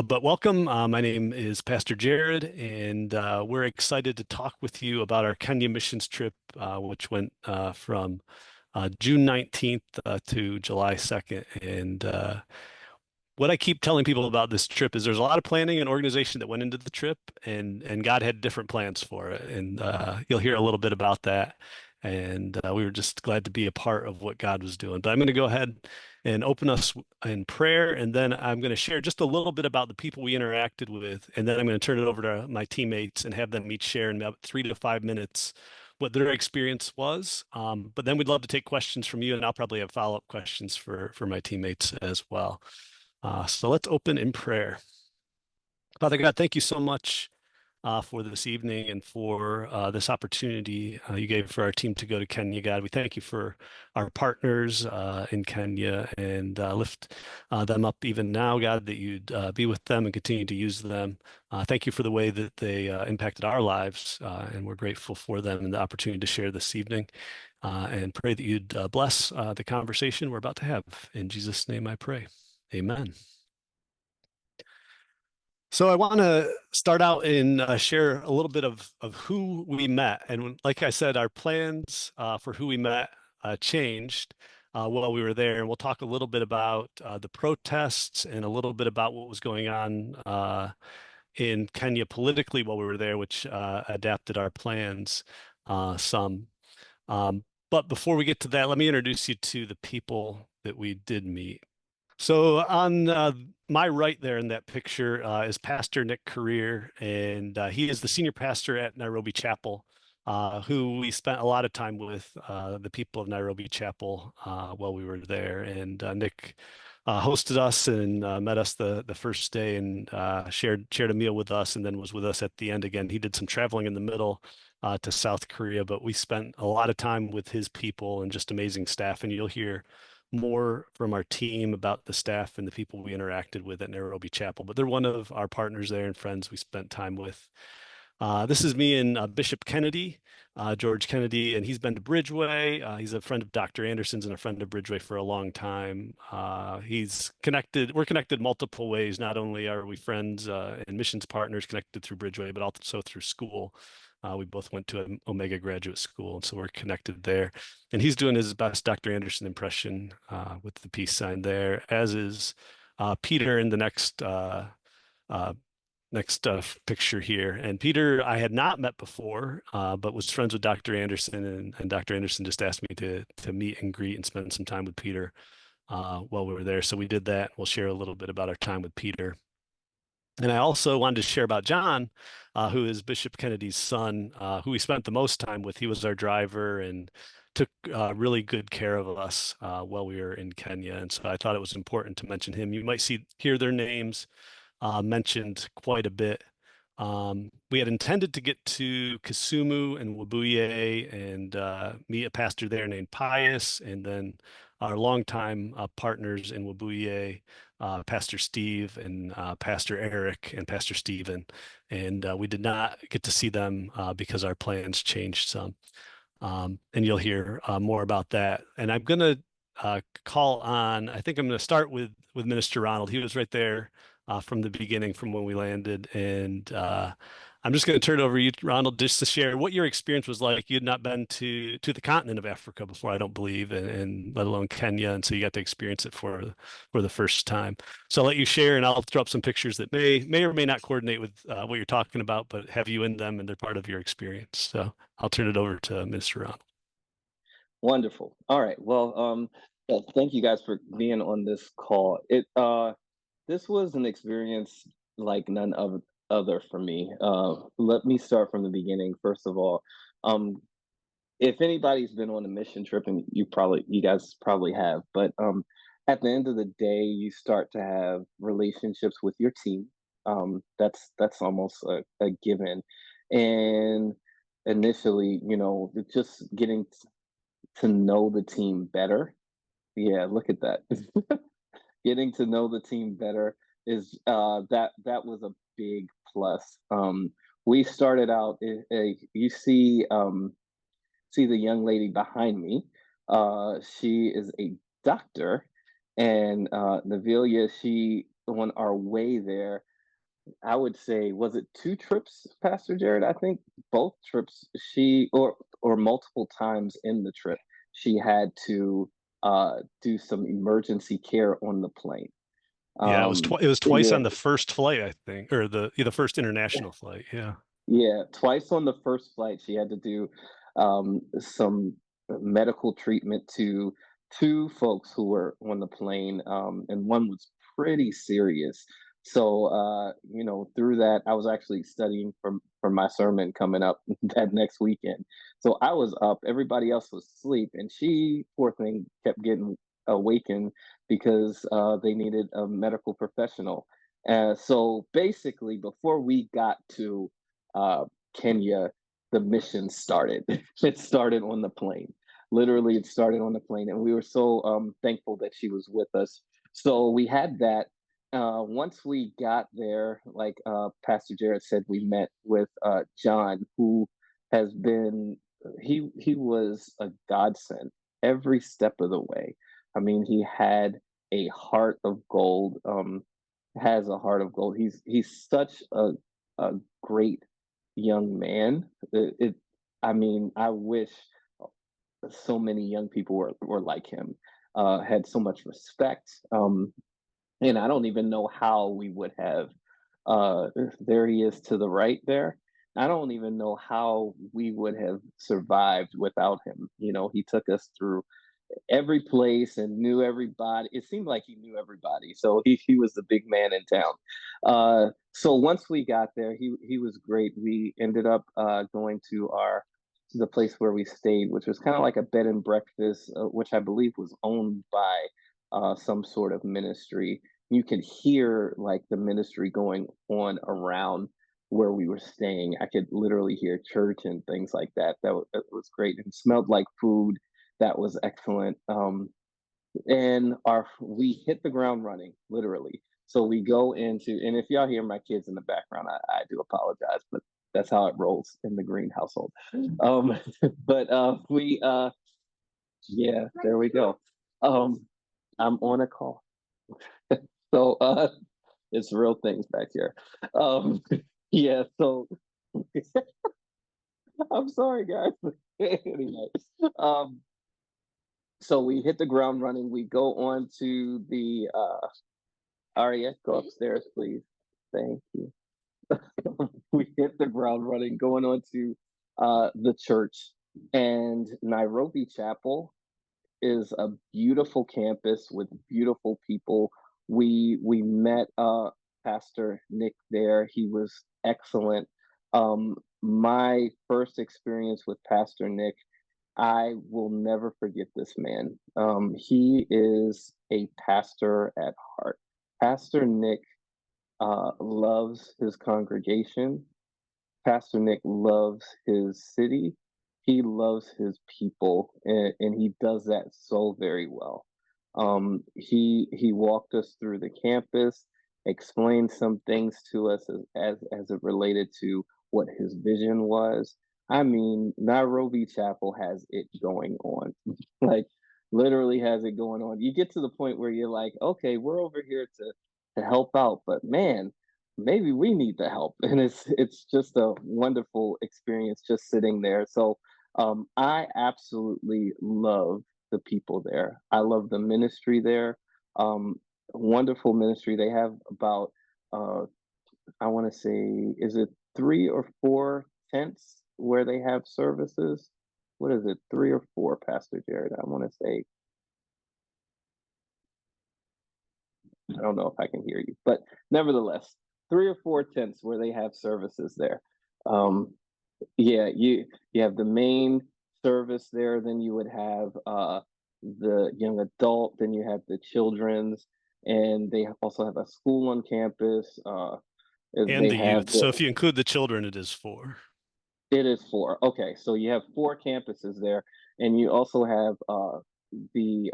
But welcome. My name is Pastor Jared, and we're excited to talk with you about our Kenya missions trip, which went from June 19th to July 2nd. And what I keep telling people about this trip is there's a lot of planning and organization that went into the trip, and God had different plans for it. And you'll hear a little bit about that. And we were just glad to be a part of what God was doing. But I'm going to go ahead and open us in prayer, and then I'm going to share just a little bit about the people we interacted with, and then I'm going to turn it over to my teammates and have them each share in about 3 to 5 minutes what their experience was. But then we'd love to take questions from you, and I'll probably have follow-up questions for my teammates as well. So let's open in prayer. Father God, thank you so much for this evening and for this opportunity you gave for our team to go to Kenya. God, we thank you for our partners in Kenya and lift them up even now, God, that you'd be with them and continue to use them. Thank you for the way that they impacted our lives, and we're grateful for them and the opportunity to share this evening. And pray that you'd bless the conversation we're about to have. In Jesus' name I pray. Amen. So I want to start out and share a little bit of who we met. And like I said, our plans for who we met changed while we were there. And we'll talk a little bit about the protests and a little bit about what was going on in Kenya politically while we were there, which adapted our plans some. But before we get to that, let me introduce you to the people that we did meet. So on my right there in that picture is Pastor Nick Career, and he is the senior pastor at Nairobi Chapel, who we spent a lot of time with the people of Nairobi Chapel while we were there. And Nick hosted us and met us the first day and shared a meal with us, and then was with us at the end again. He did some traveling in the middle to South Korea, but we spent a lot of time with his people and just amazing staff. And you'll hear more from our team about the staff and the people we interacted with at Nairobi Chapel, but they're one of our partners there and friends we spent time with. This is me and Bishop Kennedy, George Kennedy, and he's been to Bridgeway. He's a friend of Dr. Anderson's and a friend of Bridgeway for a long time. We're connected multiple ways. Not only are we friends and missions partners connected through Bridgeway, but also through school. We both went to an Omega graduate school, and so we're connected there. And he's doing his best Dr. Anderson impression with the peace sign there, as is Peter in the uh, next picture here. And Peter, I had not met before, but was friends with Dr. Anderson, and Dr. Anderson just asked me to meet and greet and spend some time with Peter while we were there. So we did that. We'll share a little bit about our time with Peter. And I also wanted to share about John, who is Bishop Kennedy's son, who we spent the most time with. He was our driver and took really good care of us while we were in Kenya. And so I thought it was important to mention him. You might hear their names mentioned quite a bit. We had intended to get to Kisumu and Webuye and meet a pastor there named Pius, and then our longtime partners in Webuye, Pastor Steve and Pastor Eric and Pastor Stephen. And we did not get to see them because our plans changed some. And you'll hear more about that. And I'm going to call on, I think I'm going to start with Minister Ronald. He was right there from the beginning, from when we landed. And I'm just going to turn it over to you, Ronald, just to share what your experience was like. You had not been to the continent of Africa before, I don't believe, and let alone Kenya. And so you got to experience it for the first time. So I'll let you share, and I'll throw up some pictures that may or may not coordinate with what you're talking about, but have you in them and they're part of your experience. So I'll turn it over to Minister Ronald. Wonderful. All right. Well, yeah, thank you guys for being on this call. This was an experience like none other for me. Let me start from the beginning. First of all, if anybody's been on a mission trip, and you guys probably have, but at the end of the day, you start to have relationships with your team. That's almost a given. And initially, just getting to know the team better. Yeah, look at that. Getting to know the team better is that was a big plus. We started out. You see the young lady behind me. She is a doctor, and Navilia. She on our way there, I would say, was it 2 trips, Pastor Jared? I think both trips she or multiple times in the trip, she had to, do some emergency care on the plane. Yeah, it was twice Yeah, on the first flight, I think, or the first international flight. Yeah. yeah, twice on the first flight, she had to do, some medical treatment to 2 folks who were on the plane, and one was pretty serious. So, through that, I was actually studying for my sermon coming up that next weekend. So I was up, everybody else was asleep, and she, poor thing, kept getting awakened because, they needed a medical professional. So basically, before we got to uh, Kenya, the mission started. It started on the plane. Literally, it started on the plane, and we were so thankful that she was with us. So we had that. Once we got there, like Pastor Jared said, we met with John, who has been he was a godsend every step of the way. I mean, he had a heart of gold. Has a heart of gold. He's such a great young man. I mean, I wish so many young people were like him, had so much respect. And I don't even know how we would have. There he is to the right there. I don't even know how we would have survived without him. He took us through every place and knew everybody. It seemed like he knew everybody. So he was the big man in town. So once we got there, he was great. We ended up going to the place where we stayed, which was kind of like a bed and breakfast, which I believe was owned by some sort of ministry. You could hear like the ministry going on around where we were staying. I could literally hear church and things like that. That was great. And smelled like food. That was excellent. And our we hit the ground running, literally. So we go into, and if y'all hear my kids in the background, I do apologize, but that's how it rolls in the Green household. Um, but we yeah, there we go. Um, I'm on a call. So it's real things back here. Um, yeah, so I'm sorry guys. Anyway, um, so we hit the ground running. We go on to the Aria, go upstairs, please. Thank you. We hit the ground running, going on to the church. And Nairobi Chapel is a beautiful campus with beautiful people. We met Pastor Nick there. He was excellent. My first experience with Pastor Nick, I will never forget this man. He is a pastor at heart. Pastor Nick loves his congregation. Pastor Nick loves his city. He loves his people, and he does that so very well. He walked us through the campus, explained some things to us as it related to what his vision was. I mean, Nairobi Chapel has it going on, like literally has it going on. You get to the point where you're like, okay, we're over here to help out, but man, maybe we need the help. And it's just a wonderful experience just sitting there. So I absolutely love the people there. I love the ministry there. um Wonderful ministry. They have about uh I want to say, is it 3 or 4 tents where they have services? What is it, 3 or 4, Pastor Jared? I want to say, I don't know if I can hear you, but nevertheless, 3 or 4 tents where they have services there. Um, yeah, you have the main service there, then you would have the young adult, then you have the children's, and they also have a school on campus. And They the have youth. the So if you include the children, it is four. It is 4. Okay, so you have 4 campuses there, and you also have the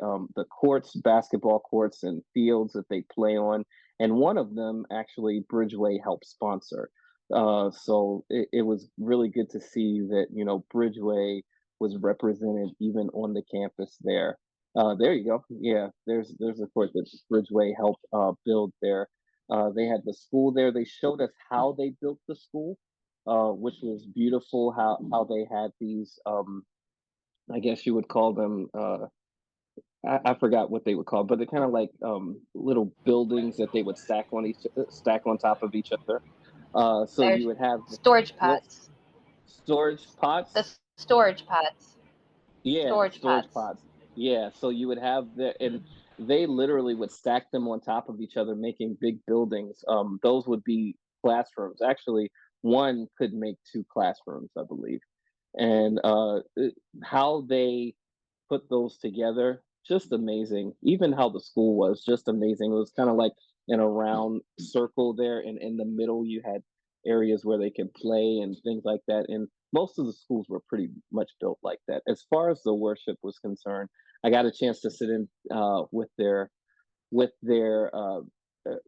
courts, basketball courts, and fields that they play on. And one of them actually Bridgeway helped sponsor. So it was really good to see that Bridgeway was represented even on the campus there. There you go. Yeah, there's a court that Bridgeway helped build there. They had the school there. They showed us how they built the school, which was beautiful. How they had these, I guess you would call them. I forgot what they would call, but they're kind of like little buildings that they would stack on top of each other. So There's you would have storage what pods. storage The pots. storage pods. Yeah, Storage storage pods. pods. Yeah, so you would have and they literally would stack them on top of each other, making big buildings. Those would be classrooms. Actually, one could make two classrooms, I believe. And how they put those together, just amazing. Even how the school was, just amazing. It was kind of like in a round circle there, and in the middle you had areas where they can play and things like that. And most of the schools were pretty much built like that. As far as the worship was concerned, I got a chance to sit in with their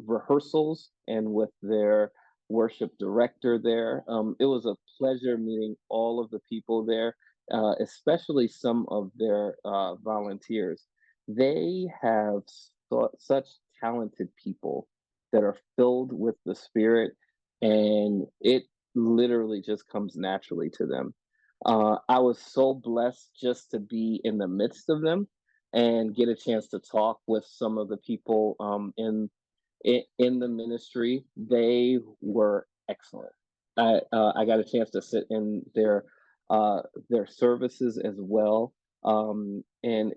rehearsals and with their worship director there. It was a pleasure meeting all of the people there, especially some of their volunteers. They have such talented people that are filled with the Spirit, and it literally just comes naturally to them. I was so blessed just to be in the midst of them and get a chance to talk with some of the people in the ministry. They were excellent. I got a chance to sit in their services as well, and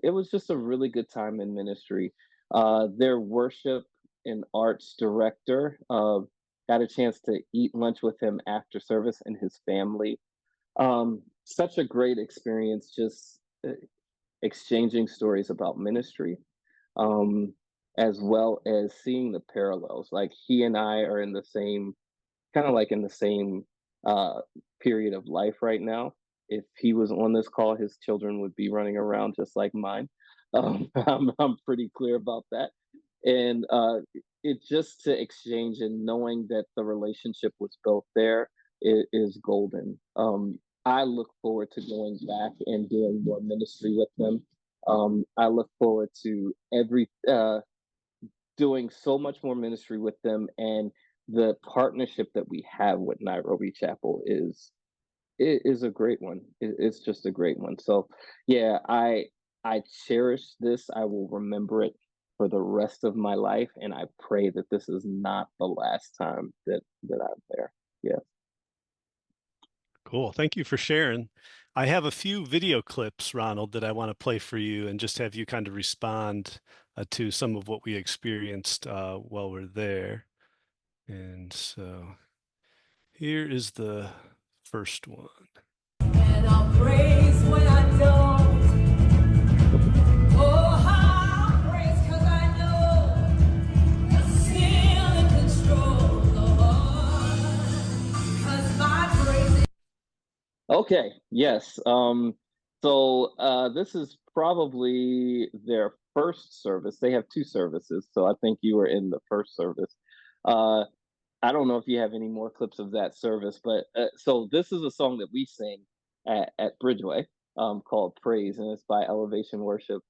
it was just a really good time in ministry. Their worship and arts director, got a chance to eat lunch with him after service and his family. Such a great experience, just exchanging stories about ministry, um, as well as seeing the parallels. Like he and I are in the same kind of like in the same uh, period of life right now. If he was on this call, his children would be running around just like mine. I'm pretty clear about that. And it just to exchange and knowing that the relationship was built there is golden. I look forward to going back and doing more ministry with them. I look forward to every doing so much more ministry with them, and the partnership that we have with Nairobi Chapel is a great one. It's just a great one. So yeah, I cherish this. I will remember it for the rest of my life, and I pray that this is not the last time that I'm there. Yeah. Cool. Thank you for sharing. I have a few video clips, Ronald, that I want to play for you and just have you kind of respond to some of what we experienced while we're there. And so here is the first one. And I'll praise when I don't. Oh, how I'll praise 'cause I know you're still in control, Lord. 'Cause my praise. Okay. Yes. So this is probably their first service. They have two services, so I think you were in the first service. Uh, I don't know if you have any more clips of that service, but so this is a song that we sing at Bridgeway, called "Praise," and it's by Elevation Worship.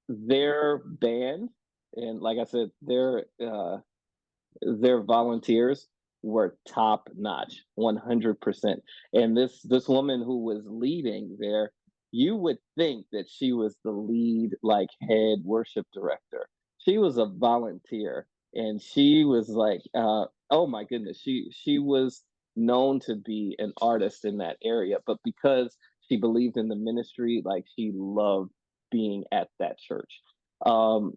Their band, and like I said, their volunteers were top notch, 100%. And this woman who was leading there, you would think that she was the lead, like head worship director. She was a volunteer, and she was like, oh my goodness, she was known to be an artist in that area, but because she believed in the ministry, like she loved being at that church. Um,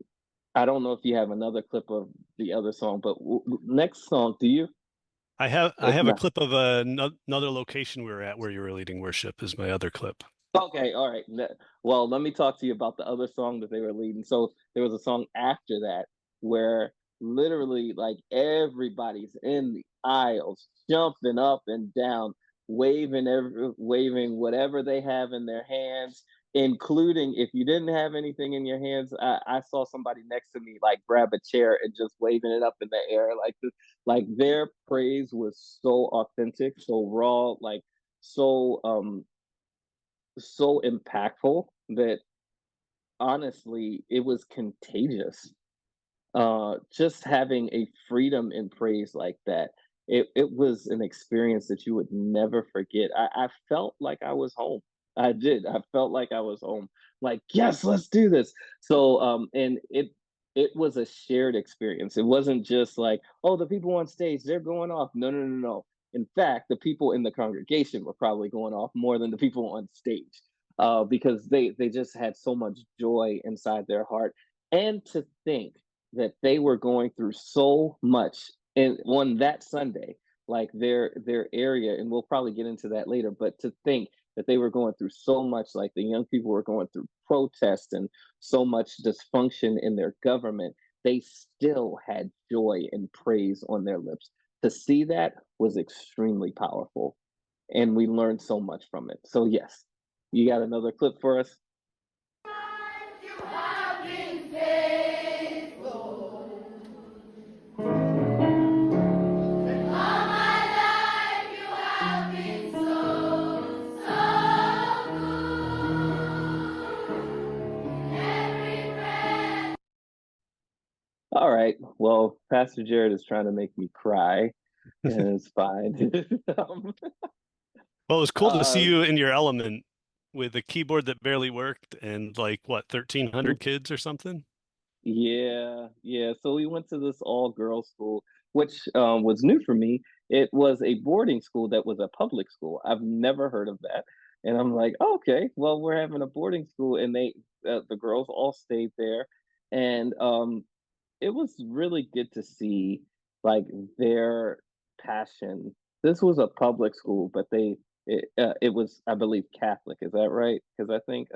I don't know if you have another clip of the other song, but next song, do you? I If have a not, clip of another location we were at where you were leading worship is my other clip. okay, all right. Well, let me talk to you about the other song that they were leading. So there was a song after that where literally like everybody's in the aisles, jumping up and down, waving whatever they have in their hands, including if you didn't have anything in your hands, I saw somebody next to me like grab a chair and just waving it up in the air like this. Like their praise was so authentic, so raw, like so so impactful that honestly it was contagious. just having a freedom in praise like that, it was an experience that you would never forget. I felt like I was home. I did. I felt like I was home. Like, yes, let's do this. So and it was a shared experience. It wasn't just like, oh, the people on stage, they're going off. No, no, no, no. In fact, the people in the congregation were probably going off more than the people on stage, because they just had so much joy inside their heart. And to think that they were going through so much and on that Sunday, like their area, and we'll probably get into that later, but to think that they were going through so much, like the young people were going through protests and so much dysfunction in their government, they still had joy and praise on their lips. To see that was extremely powerful, and we learned so much from it. So yes, you got another clip for us? You have been faithful. All my life you have been so, so good. Every breath. All right. Well, Pastor Jared is trying to make me cry, and it's fine. um, Well, it was cool to see uh, you in your element with a keyboard that barely worked and like what, 1,300 kids or something? yeah, yeah. So we went to this all girls school, which was new for me. It was a boarding school that was a public school. I've never heard of that. And I'm like, okay, well, we're having a boarding school, and the girls all stayed there, and it was really good to see like their passion. This was a public school, but it was, I believe, Catholic. Is that right? Because I think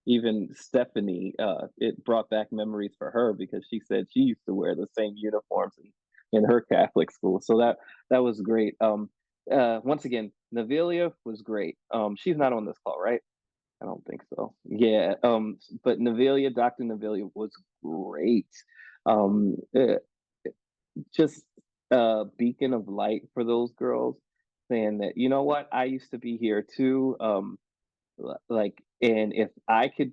even Stephanie, it brought back memories for her because she said she used to wear the same uniforms in her Catholic school. So that was great. Once again, Navilia was great. She's not on this call, right? I don't think so. Yeah. But Navilia, Dr. Navilia was great. Um, uh, just a beacon of light for those girls, saying that, you know what, I used to be here too. Like, and if I can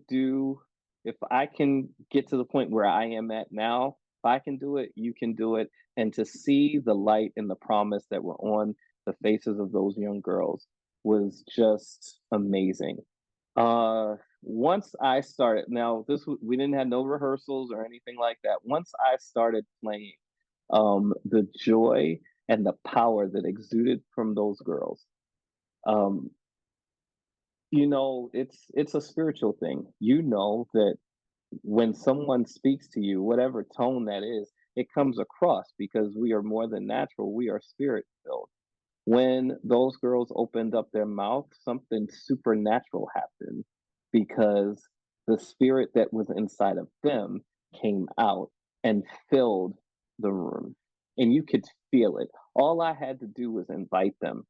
get to the point where I am at now, if I can do it, you can do it. And to see the light and the promise that were on the faces of those young girls was just amazing. Once I started, now we didn't have no rehearsals or anything like that. Once I started playing, the joy and the power that exuded from those girls, um, it's a spiritual thing. You know that when someone speaks to you, whatever tone that is, it comes across because we are more than natural. We are spirit filled. When those girls opened up their mouth, something supernatural happened because the spirit that was inside of them came out and filled the room. And you could feel it. All I had to do was invite them.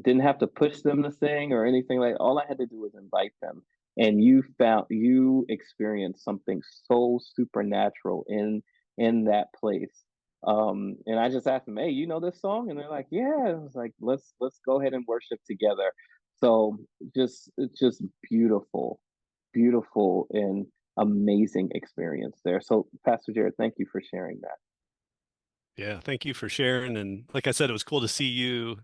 Didn't have to push them to sing or anything like. All I had to do was invite them, and you experienced something so supernatural in that place. And I just asked them, "Hey, you know this song?" And they're like, "Yeah." And I was like, "Let's go ahead and worship together." So it's just beautiful, beautiful and amazing experience there. So Pastor Jared, thank you for sharing that. Yeah, thank you for sharing. And like I said, it was cool to see you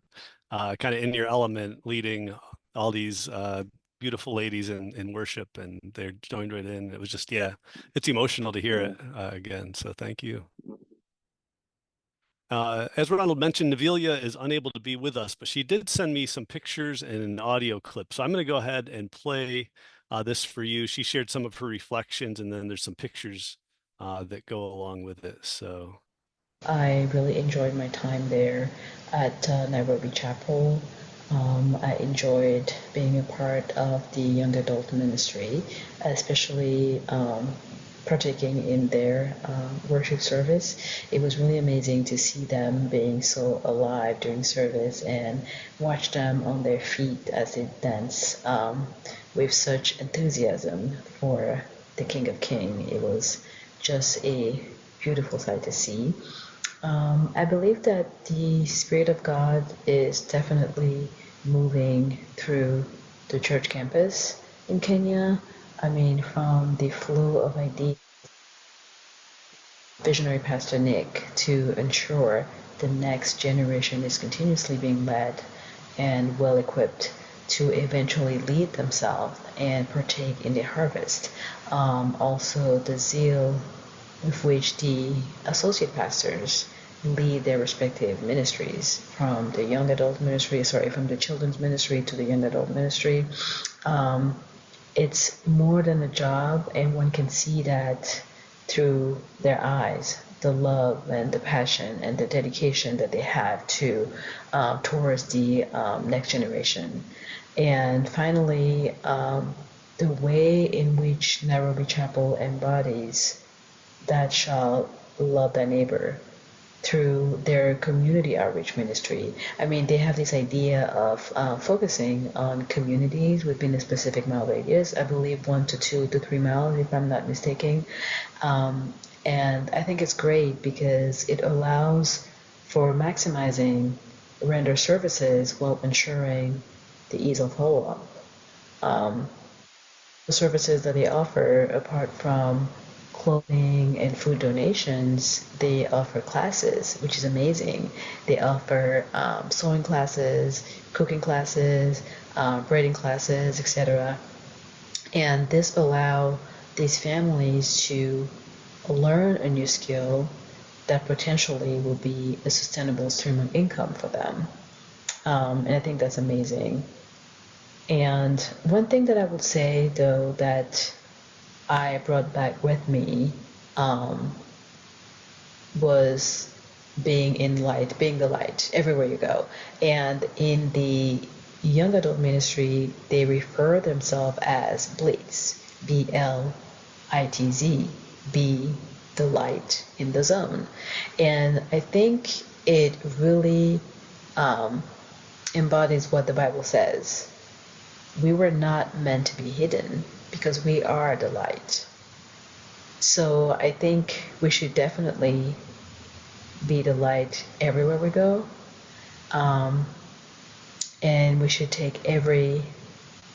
kind of in your element leading all these beautiful ladies in worship, and they're joined right in. It was just, yeah, it's emotional to hear Yeah. it again. So thank you. As Ronald mentioned, Navilia is unable to be with us, but she did send me some pictures and an audio clip. So I'm going to go ahead and play this for you. She shared some of her reflections, and then there's some pictures that go along with it. So. I really enjoyed my time there at Nairobi Chapel. I enjoyed being a part of the young adult ministry, especially partaking in their worship service. It was really amazing to see them being so alive during service and watch them on their feet as they dance with such enthusiasm for the King of Kings. It was just a beautiful sight to see. I believe that the Spirit of God is definitely moving through the church campus in Kenya. I mean, from the flow of ideas visionary Pastor Nick to ensure the next generation is continuously being led and well equipped to eventually lead themselves and partake in the harvest. Also, the zeal with which the associate pastors lead their respective ministries, from the young adult ministry, from the children's ministry to the young adult ministry. It's more than a job, and one can see that through their eyes, the love and the passion and the dedication that they have to towards the next generation. And finally, the way in which Nairobi Chapel embodies that shall love thy neighbor through their community outreach ministry. I mean, they have this idea of focusing on communities within a specific mile radius. I believe 1 to 2 to 3 miles, if I'm not mistaken. And I think it's great because it allows for maximizing render services while ensuring the ease of follow-up. The services that they offer, apart from clothing and food donations, they offer classes, which is amazing. They offer sewing classes, cooking classes, braiding classes, etc. And this allows these families to learn a new skill that potentially will be a sustainable stream of income for them. And I think that's amazing. And one thing that I would say, though, that I brought back with me was being in light, being the light everywhere you go. And in the young adult ministry, they refer themselves as Blitz, BLITZ, be the light in the zone. And I think it really embodies what the Bible says. We were not meant to be hidden because we are the light. So I think we should definitely be the light everywhere we go. And we should take every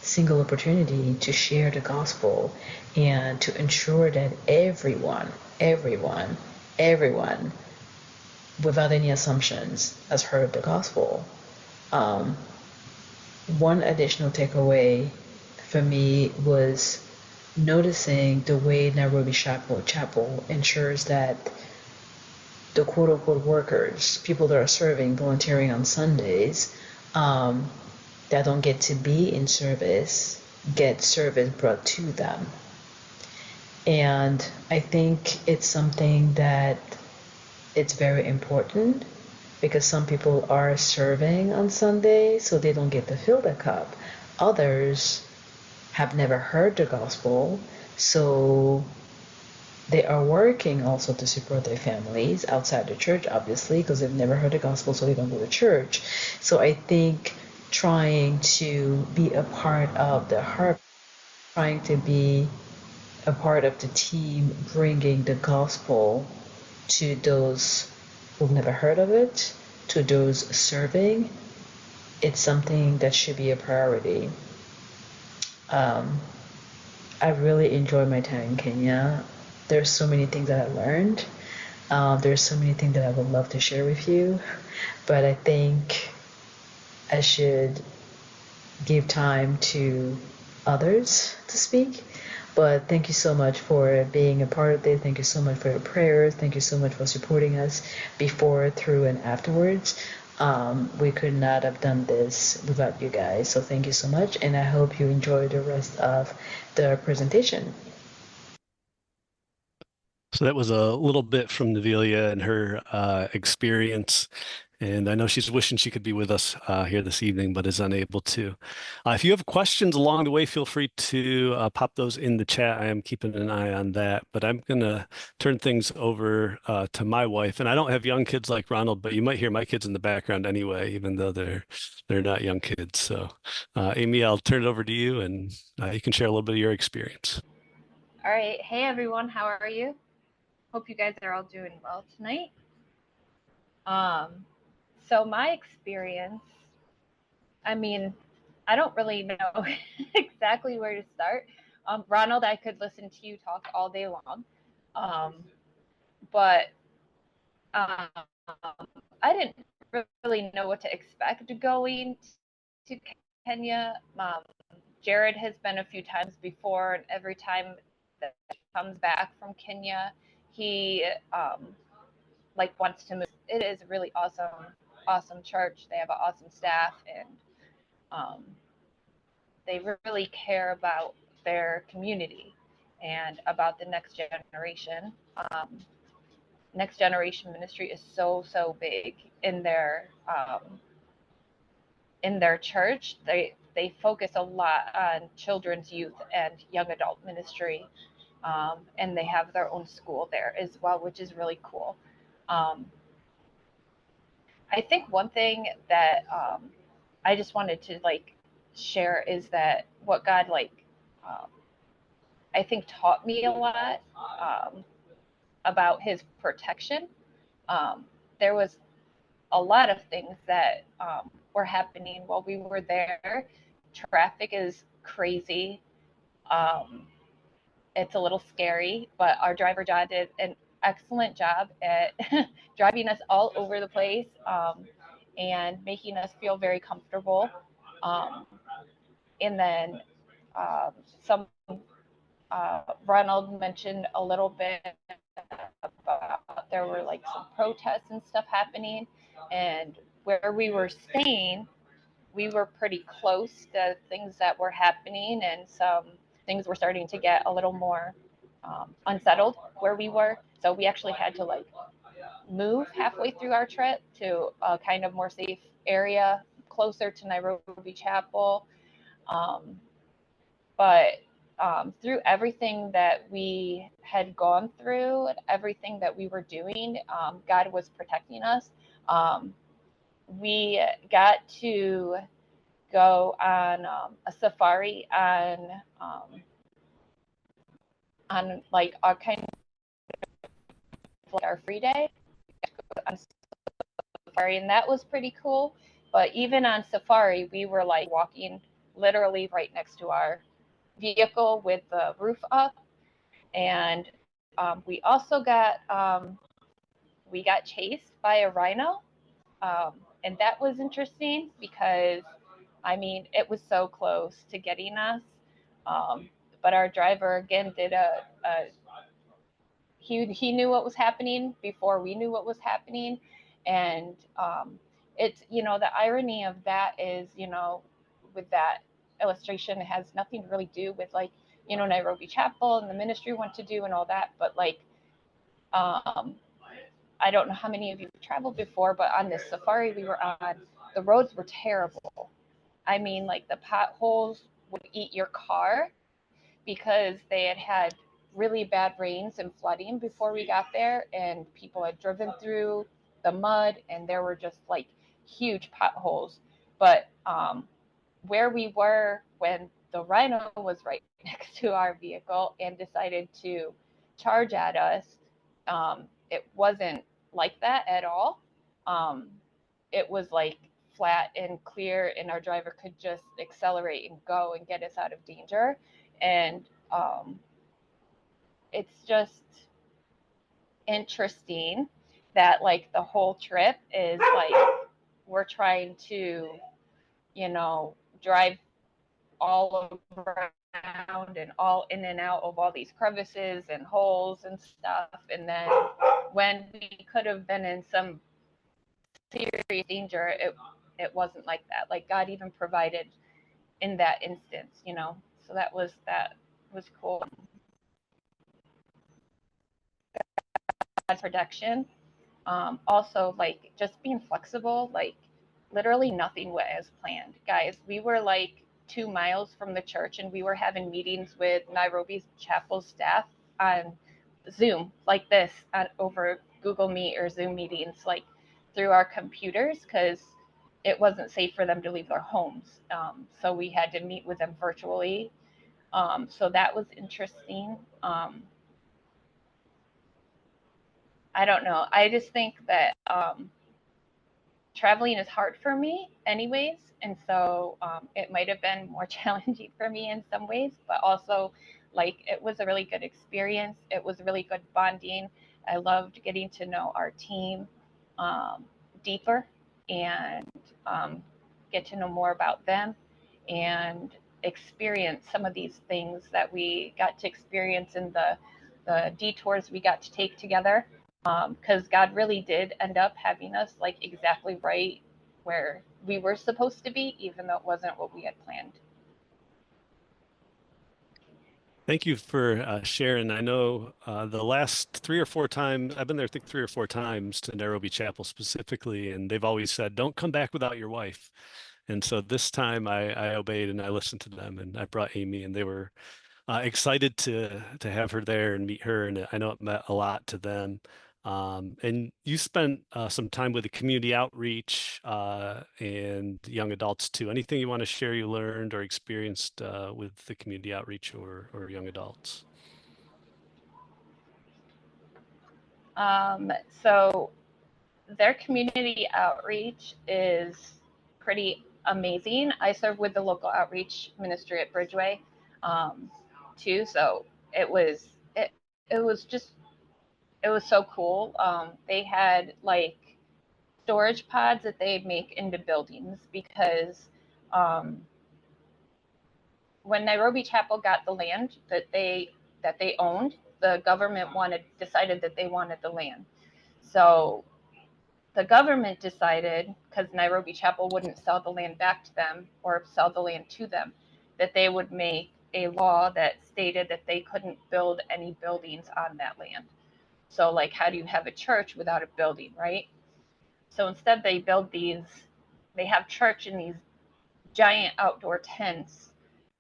single opportunity to share the gospel and to ensure that everyone, without any assumptions, has heard the gospel. One additional takeaway for me was noticing the way Nairobi Chapel ensures that the quote-unquote workers, people that are serving, volunteering on Sundays, that don't get to be in service, get service brought to them. And I think it's something that it's very important because some people are serving on Sunday, so they don't get to fill the cup. Others have never heard the gospel, so they are working also to support their families outside the church, obviously, because they've never heard the gospel, so they don't go to church. So I think trying to be a part of the heart, trying to be a part of the team bringing the gospel to those who've never heard of it, to those serving, it's something that should be a priority. I really enjoyed my time in Kenya. There's so many things that I learned. There's so many things that I would love to share with you, but I think I should give time to others to speak. But thank you so much for being a part of this. Thank you so much for your prayers. Thank you so much for supporting us before, through, and afterwards. We could not have done this without you guys. So thank you so much, and I hope you enjoy the rest of the presentation. So that was a little bit from Navilia and her experience. And I know she's wishing she could be with us here this evening, but is unable to. If you have questions along the way, feel free to pop those in the chat. I am keeping an eye on that. But I'm going to turn things over to my wife. And I don't have young kids like Ronald, but you might hear my kids in the background anyway, even though they're not young kids. So Amy, I'll turn it over to you, and you can share a little bit of your experience. All right. Hey, everyone. How are you? Hope you guys are all doing well tonight. So my experience, I mean, I don't really know exactly where to start. Ronald, I could listen to you talk all day long. but um, I didn't really know what to expect going to Kenya. Jared has been a few times before, and every time that he comes back from Kenya, he like wants to move. It is a really awesome church. They have an awesome staff, and um, they really care about their community and about the next generation. Next generation ministry is so big in their church. They focus a lot on children's, youth, and young adult ministry, and they have their own school there as well, which is really cool. Um, I think one thing that I just wanted to like share is that what God um, I think taught me a lot about His protection. There was a lot of things that were happening while we were there. Traffic is crazy. Um, it's a little scary, but our driver John did an excellent job at driving us all over the place, and making us feel very comfortable. Um, and then um, some Ronald mentioned a little bit about there were like some protests and stuff happening, and where we were staying, we were pretty close to things that were happening, and some things were starting to get a little more unsettled where we were. So we actually had to like move halfway through our trip to a kind of more safe area closer to Nairobi Chapel. Um, but through everything that we had gone through and everything that we were doing, God was protecting us. Um, we got to go on a safari on like our kind of like our free day on safari, and that was pretty cool. But even on safari, we were like walking literally right next to our vehicle with the roof up, and we also got chased by a rhino, and that was interesting because I mean it was so close to getting us, um, but our driver again did a he knew what was happening before we knew what was happening, and it's the irony of that is with that illustration it has nothing to really do with like Nairobi Chapel and the ministry want to do and all that, but like um, I don't know how many of you have traveled before, but on this safari we were on, the roads were terrible. I mean, like the potholes would eat your car because they had had really bad rains and flooding before we got there, and people had driven through the mud, and there were just like huge potholes. But where we were when the rhino was right next to our vehicle and decided to charge at us, it wasn't like that at all. Um, it was like flat and clear, and our driver could just accelerate and go and get us out of danger. And it's just interesting that like the whole trip is like we're trying to, drive all around and all in and out of all these crevices and holes and stuff. And then when we could have been in some serious danger, it wasn't like that. Like God even provided in that instance. So that was cool. Production. Also, like just being flexible, like literally nothing went as planned. Guys, we were like 2 miles from the church and we were having meetings with Nairobi Chapel staff on Zoom like this over Google Meet or Zoom meetings, like through our computers because it wasn't safe for them to leave their homes. So we had to meet with them virtually. So that was interesting. I don't know. I just think that traveling is hard for me, anyways, and so it might have been more challenging for me in some ways. But also, like it was a really good experience. It was really good bonding. I loved getting to know our team deeper and get to know more about them and experience some of these things that we got to experience in the detours we got to take together. Because God really did end up having us like exactly right where we were supposed to be, even though it wasn't what we had planned. Thank you for sharing. I know the last 3 or 4 times I've been there, I think 3 or 4 times to Nairobi Chapel specifically, and they've always said, "Don't come back without your wife." And so this time I obeyed and I listened to them, and I brought Amy, and they were excited to have her there and meet her, and I know it meant a lot to them. And you spent some time with the community outreach and young adults too. Anything you want to share you learned or experienced with the community outreach or young adults? So their community outreach is pretty amazing. I serve with the local outreach ministry at Bridgeway too, so it was it it was just it was so cool. They had like storage pods that they make into buildings because um, when Nairobi Chapel got the land that they owned, the government decided that they wanted the land. So the government decided, because Nairobi Chapel wouldn't sell the land back to them or sell the land to them, that they would make a law that stated that they couldn't build any buildings on that land. So, like, how do you have a church without a building, right? So instead, they have church in these giant outdoor tents,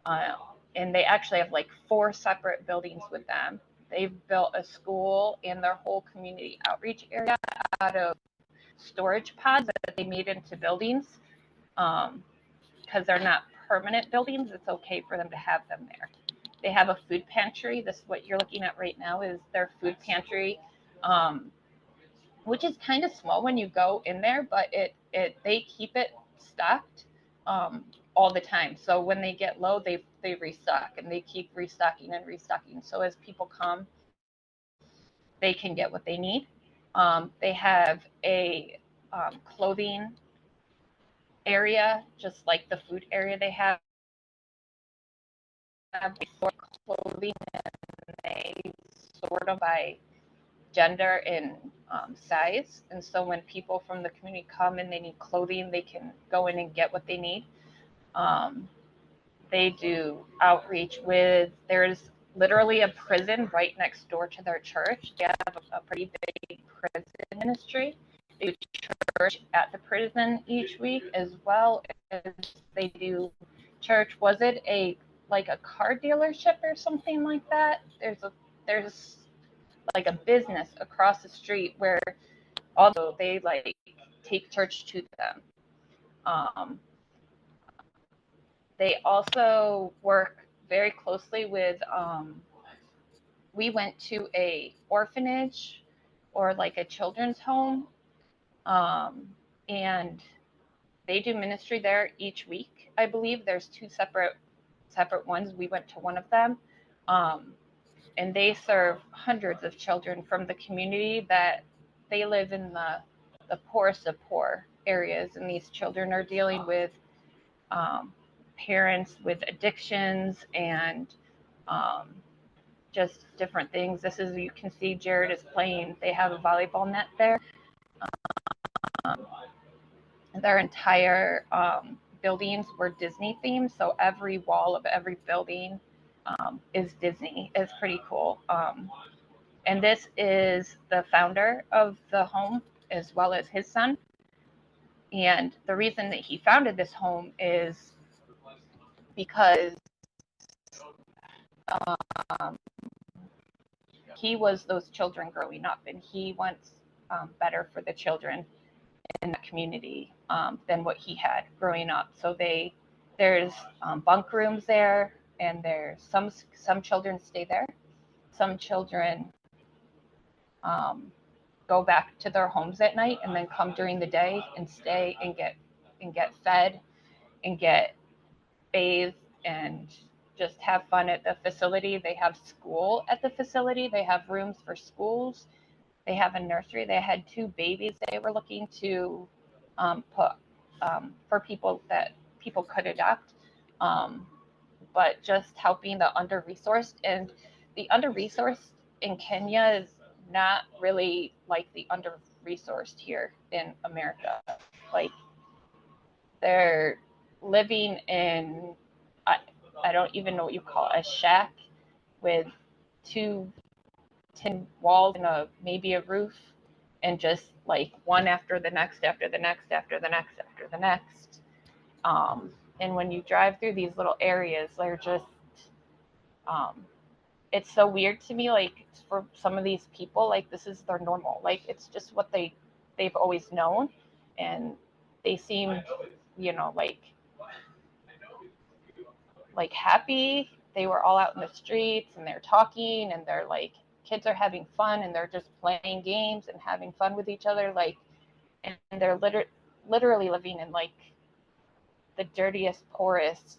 uh, and they actually have like 4 separate buildings with them. They've built a school and their whole community outreach area out of storage pods that they made into buildings. Because they're not permanent buildings, it's okay for them to have them there. They have a food pantry. This what you're looking at right now is their food pantry, which is kind of small when you go in there, but they keep it stocked all the time. So when they get low, they restock and they keep restocking and restocking. So as people come, they can get what they need. They have a clothing area, just like the food area they have. They sort clothing and they sort them by gender and size. And so when people from the community come and they need clothing, they can go in and get what they need. They do outreach there's literally a prison right next door to their church. They have a pretty big prison ministry. They do church at the prison each week, as well as they do church. Was it like a car dealership or something like that? There's like a business across the street where also they like take church to them. Um, they also work very closely with. We went to a orphanage or like a children's home, um, and they do ministry there each week. I believe there's 2 separate ones. We went to one of them. And they serve hundreds of children from the community that they live in the poorest of poor areas. And these children are dealing with parents with addictions and um, just different things. You can see Jared is playing. They have a volleyball net there. Um, their entire buildings were Disney themed. So every wall of every building is Disney. It's pretty cool. And this is the founder of the home as well as his son. And the reason that he founded this home is because um, he was those children growing up and he wants better for the children in the community than what he had growing up. So there's bunk rooms there, and there's some children stay there. Some children go back to their homes at night and then come during the day and stay and get fed and get bathed and just have fun at the facility. They have school at the facility. They have rooms for schools. They have a nursery. They had 2 babies they were looking to put for people that people could adopt. But just helping the under-resourced, and the under-resourced in Kenya is not really like the under-resourced here in America. Like, they're living in, I don't even know what you call it, a shack with 2 tin walls and maybe a roof, and just like one after the next, after the next, after the next, after the next. And when you drive through these little areas, they're just, it's so weird to me. Like, for some of these people, like, this is their normal. Like, it's just what they've always known, and they seem, you know, like happy. They were all out in the streets and they're talking, and they're like, kids are having fun, and they're just playing games and having fun with each other. Like, and they're literally living in like the dirtiest, poorest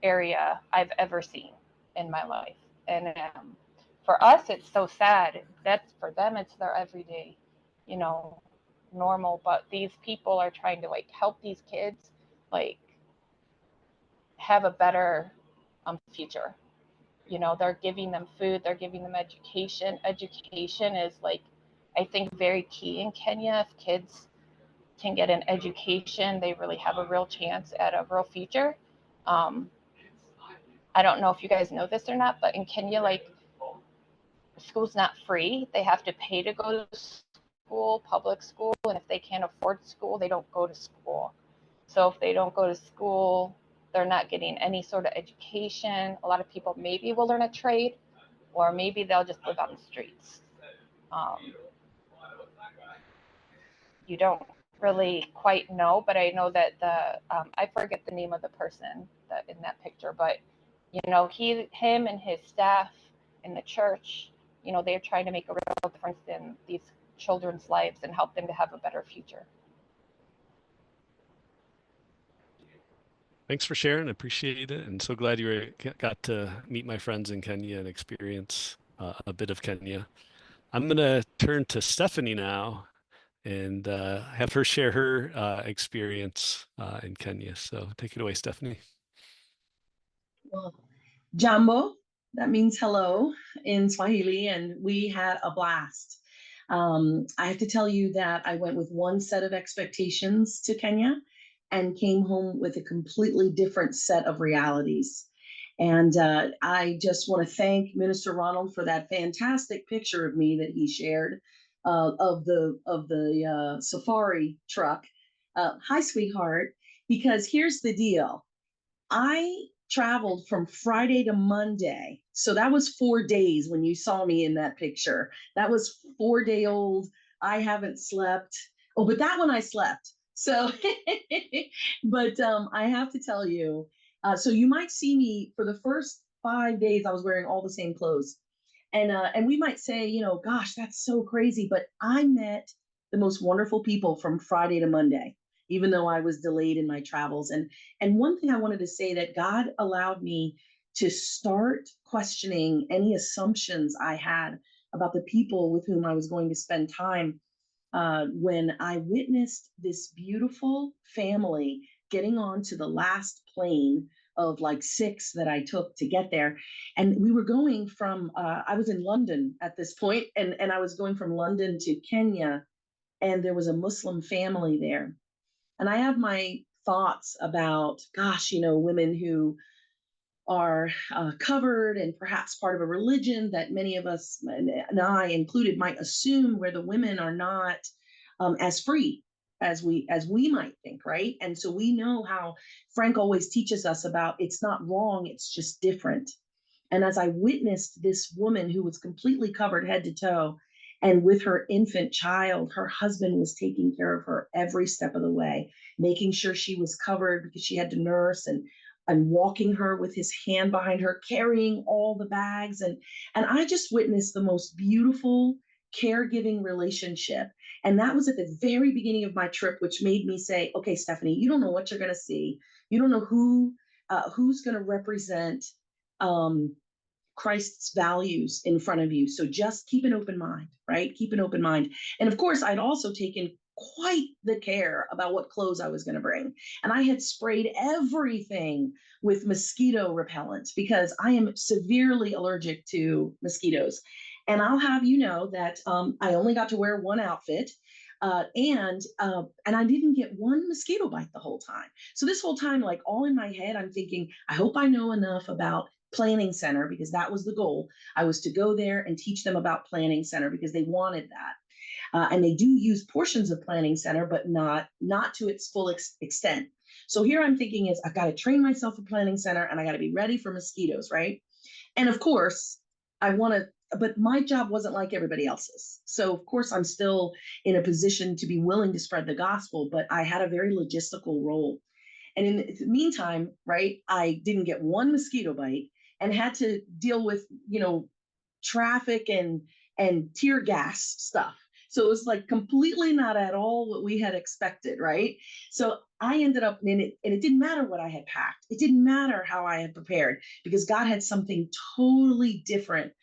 area I've ever seen in my life. And for us, it's so sad. That's, for them, it's their everyday, you know, normal. But these people are trying to like help these kids like have a better future. You know, they're giving them food, they're giving them education. Education is like, I think, very key in Kenya. If kids can get an education, they really have a real chance at a real future. I don't know if you guys know this or not, but in Kenya, like, school's not free. They have to pay to go to school, public school, and if they can't afford school, they don't go to school. So if they don't go to school, they're not getting any sort of education. A lot of people maybe will learn a trade, or maybe they'll just live on the streets. You don't really quite know, but I know that I forget the name of the person that in that picture, but you know, him and his staff in the church, you know, they're trying to make a real difference in these children's lives and help them to have a better future. Thanks for sharing. I appreciate it. And so glad you got to meet my friends in Kenya and experience a bit of Kenya. I'm going to turn to Stephanie now and have her share her experience in Kenya. So take it away, Stephanie. Well, Jambo, that means hello in Swahili, and we had a blast. I have to tell you that I went with one set of expectations to Kenya and came home with a completely different set of realities. And I just want to thank Minister Ronald for that fantastic picture of me that he shared of the safari truck. Hi, sweetheart. Because here's the deal. I traveled from Friday to Monday. So that was 4 days when you saw me in that picture. That was 4-day-old. I haven't slept. Oh, but that one I slept. So, but I have to tell you, so you might see me for the first 5 days, I was wearing all the same clothes. And we might say, you know, gosh, that's so crazy. But I met the most wonderful people from Friday to Monday, even though I was delayed in my travels. And one thing I wanted to say, that God allowed me to start questioning any assumptions I had about the people with whom I was going to spend time when I witnessed this beautiful family getting on to the last plane of like 6 that I took to get there. And we were going from, I was in London at this point, and I was going from London to Kenya, and there was a Muslim family there. And I have my thoughts about, gosh, you know, women who are covered and perhaps part of a religion that many of us, and I included, might assume where the women are not as free as we might think, right? And so we know how Frank always teaches us about, it's not wrong, it's just different. And as I witnessed this woman who was completely covered head to toe, and with her infant child, her husband was taking care of her every step of the way, making sure she was covered because she had to nurse, and walking her with his hand behind her, carrying all the bags. And I just witnessed the most beautiful caregiving relationship. And that was at the very beginning of my trip, which made me say, okay, Stephanie, you don't know what you're going to see. You don't know who's going to represent Christ's values in front of you. So just keep an open mind, right? Keep an open mind. And of course, I'd also taken quite the care about what clothes I was going to bring. And I had sprayed everything with mosquito repellent because I am severely allergic to mosquitoes. And I'll have you know that I only got to wear one outfit. And I didn't get one mosquito bite the whole time. So this whole time, like all in my head, I'm thinking, I hope I know enough about Planning Center, because that was the goal. I was to go there and teach them about Planning Center because they wanted that. And they do use portions of Planning Center, but not to its full extent. So here I'm thinking is I've got to train myself for Planning Center and I got to be ready for mosquitoes, right? And of course, but my job wasn't like everybody else's. So of course, I'm still in a position to be willing to spread the gospel, but I had a very logistical role. And in the meantime, right, I didn't get one mosquito bite and had to deal with, traffic and tear gas stuff. So it was like completely not at all what we had expected, right? So I ended up in it, and it didn't matter what I had packed. It didn't matter how I had prepared because God had something totally different,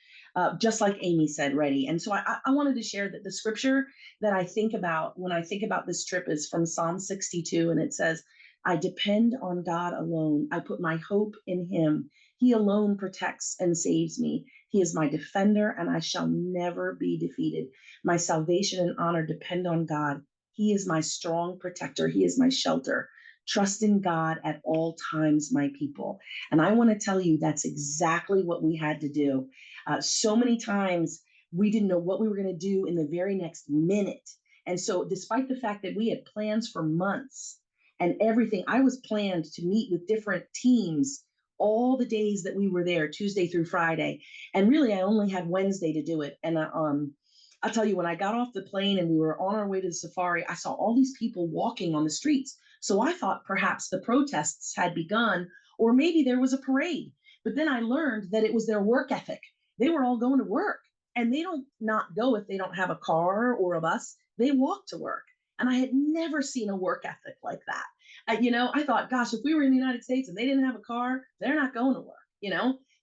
just like Amy said, ready. And so I wanted to share that the scripture that I think about when I think about this trip is from Psalm 62, and it says, I depend on God alone. I put my hope in him. He alone protects and saves me. He is my defender, and I shall never be defeated. My salvation and honor depend on God. He is my strong protector. He is my shelter. Trust in God at all times, my people. And I want to tell you that's exactly what we had to do. So many times we didn't know what we were going to do in the very next minute. And so despite the fact that we had plans for months, and everything, I was planned to meet with different teams all the days that we were there, Tuesday through Friday. And really, I only had Wednesday to do it. And I'll tell you, when I got off the plane and we were on our way to the safari, I saw all these people walking on the streets. So I thought perhaps the protests had begun, or maybe there was a parade. But then I learned that it was their work ethic. They were all going to work, and they don't not go if they don't have a car or a bus. They walk to work. And I had never seen a work ethic like that. I thought, gosh, if we were in the United States and they didn't have a car, they're not going to work.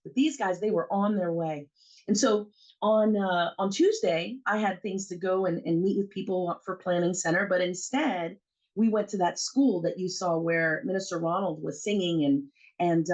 But these guys, they were on their way. And so on Tuesday, I had things to go and meet with people for Planning Center. But instead, we went to that school that you saw where Minister Ronald was singing. And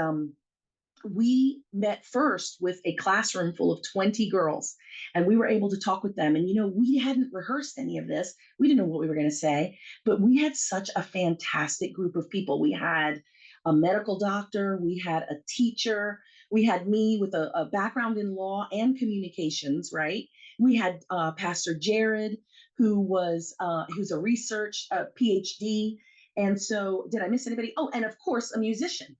we met first with a classroom full of 20 girls, and we were able to talk with them. And, we hadn't rehearsed any of this. We didn't know what we were going to say, but we had such a fantastic group of people. We had a medical doctor, we had a teacher, we had me with a background in law and communications, right? We had Pastor Jared, who's a research PhD. And so did I miss anybody? Oh, and of course, a musician.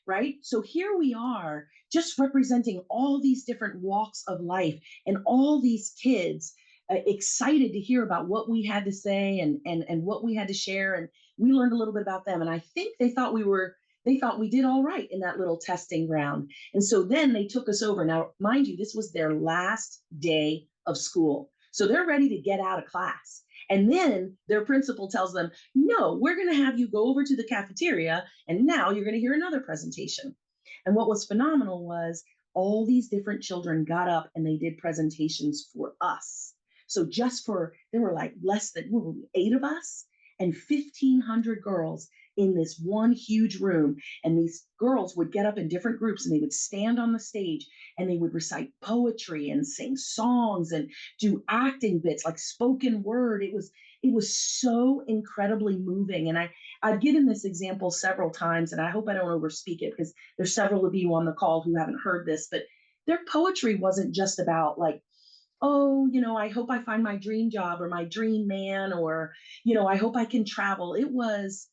Right? So here we are just representing all these different walks of life and all these kids excited to hear about what we had to say and what we had to share. And we learned a little bit about them. And I think they thought we did all right in that little testing ground. And so then they took us over. Now, mind you, this was their last day of school. So they're ready to get out of class. And then their principal tells them, no, we're going to have you go over to the cafeteria, and now you're going to hear another presentation. And what was phenomenal was all these different children got up and they did presentations for us. So there were like less than 8 of us and 1,500 girls in this one huge room. And these girls would get up in different groups and they would stand on the stage and they would recite poetry and sing songs and do acting bits like spoken word. It was so incredibly moving. And I've given this example several times, and I hope I don't overspeak it because there's several of you on the call who haven't heard this, but their poetry wasn't just about like, oh, I hope I find my dream job or my dream man, or, I hope I can travel. It was,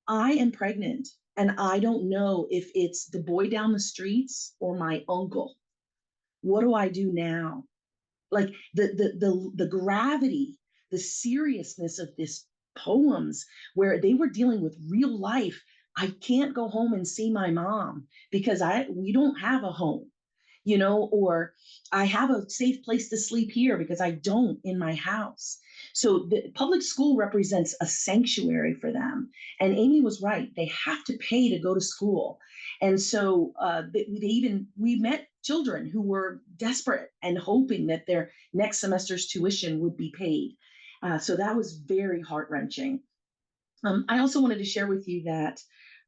I am pregnant and I don't know if it's the boy down the streets or my uncle. What do I do now? Like the gravity, the seriousness of this poems where they were dealing with real life. I can't go home and see my mom because we don't have a home. or I have a safe place to sleep here because I don't in my house. So the public school represents a sanctuary for them. And Amy was right. They have to pay to go to school. And so we met children who were desperate and hoping that their next semester's tuition would be paid. So that was very heart-wrenching. I also wanted to share with you that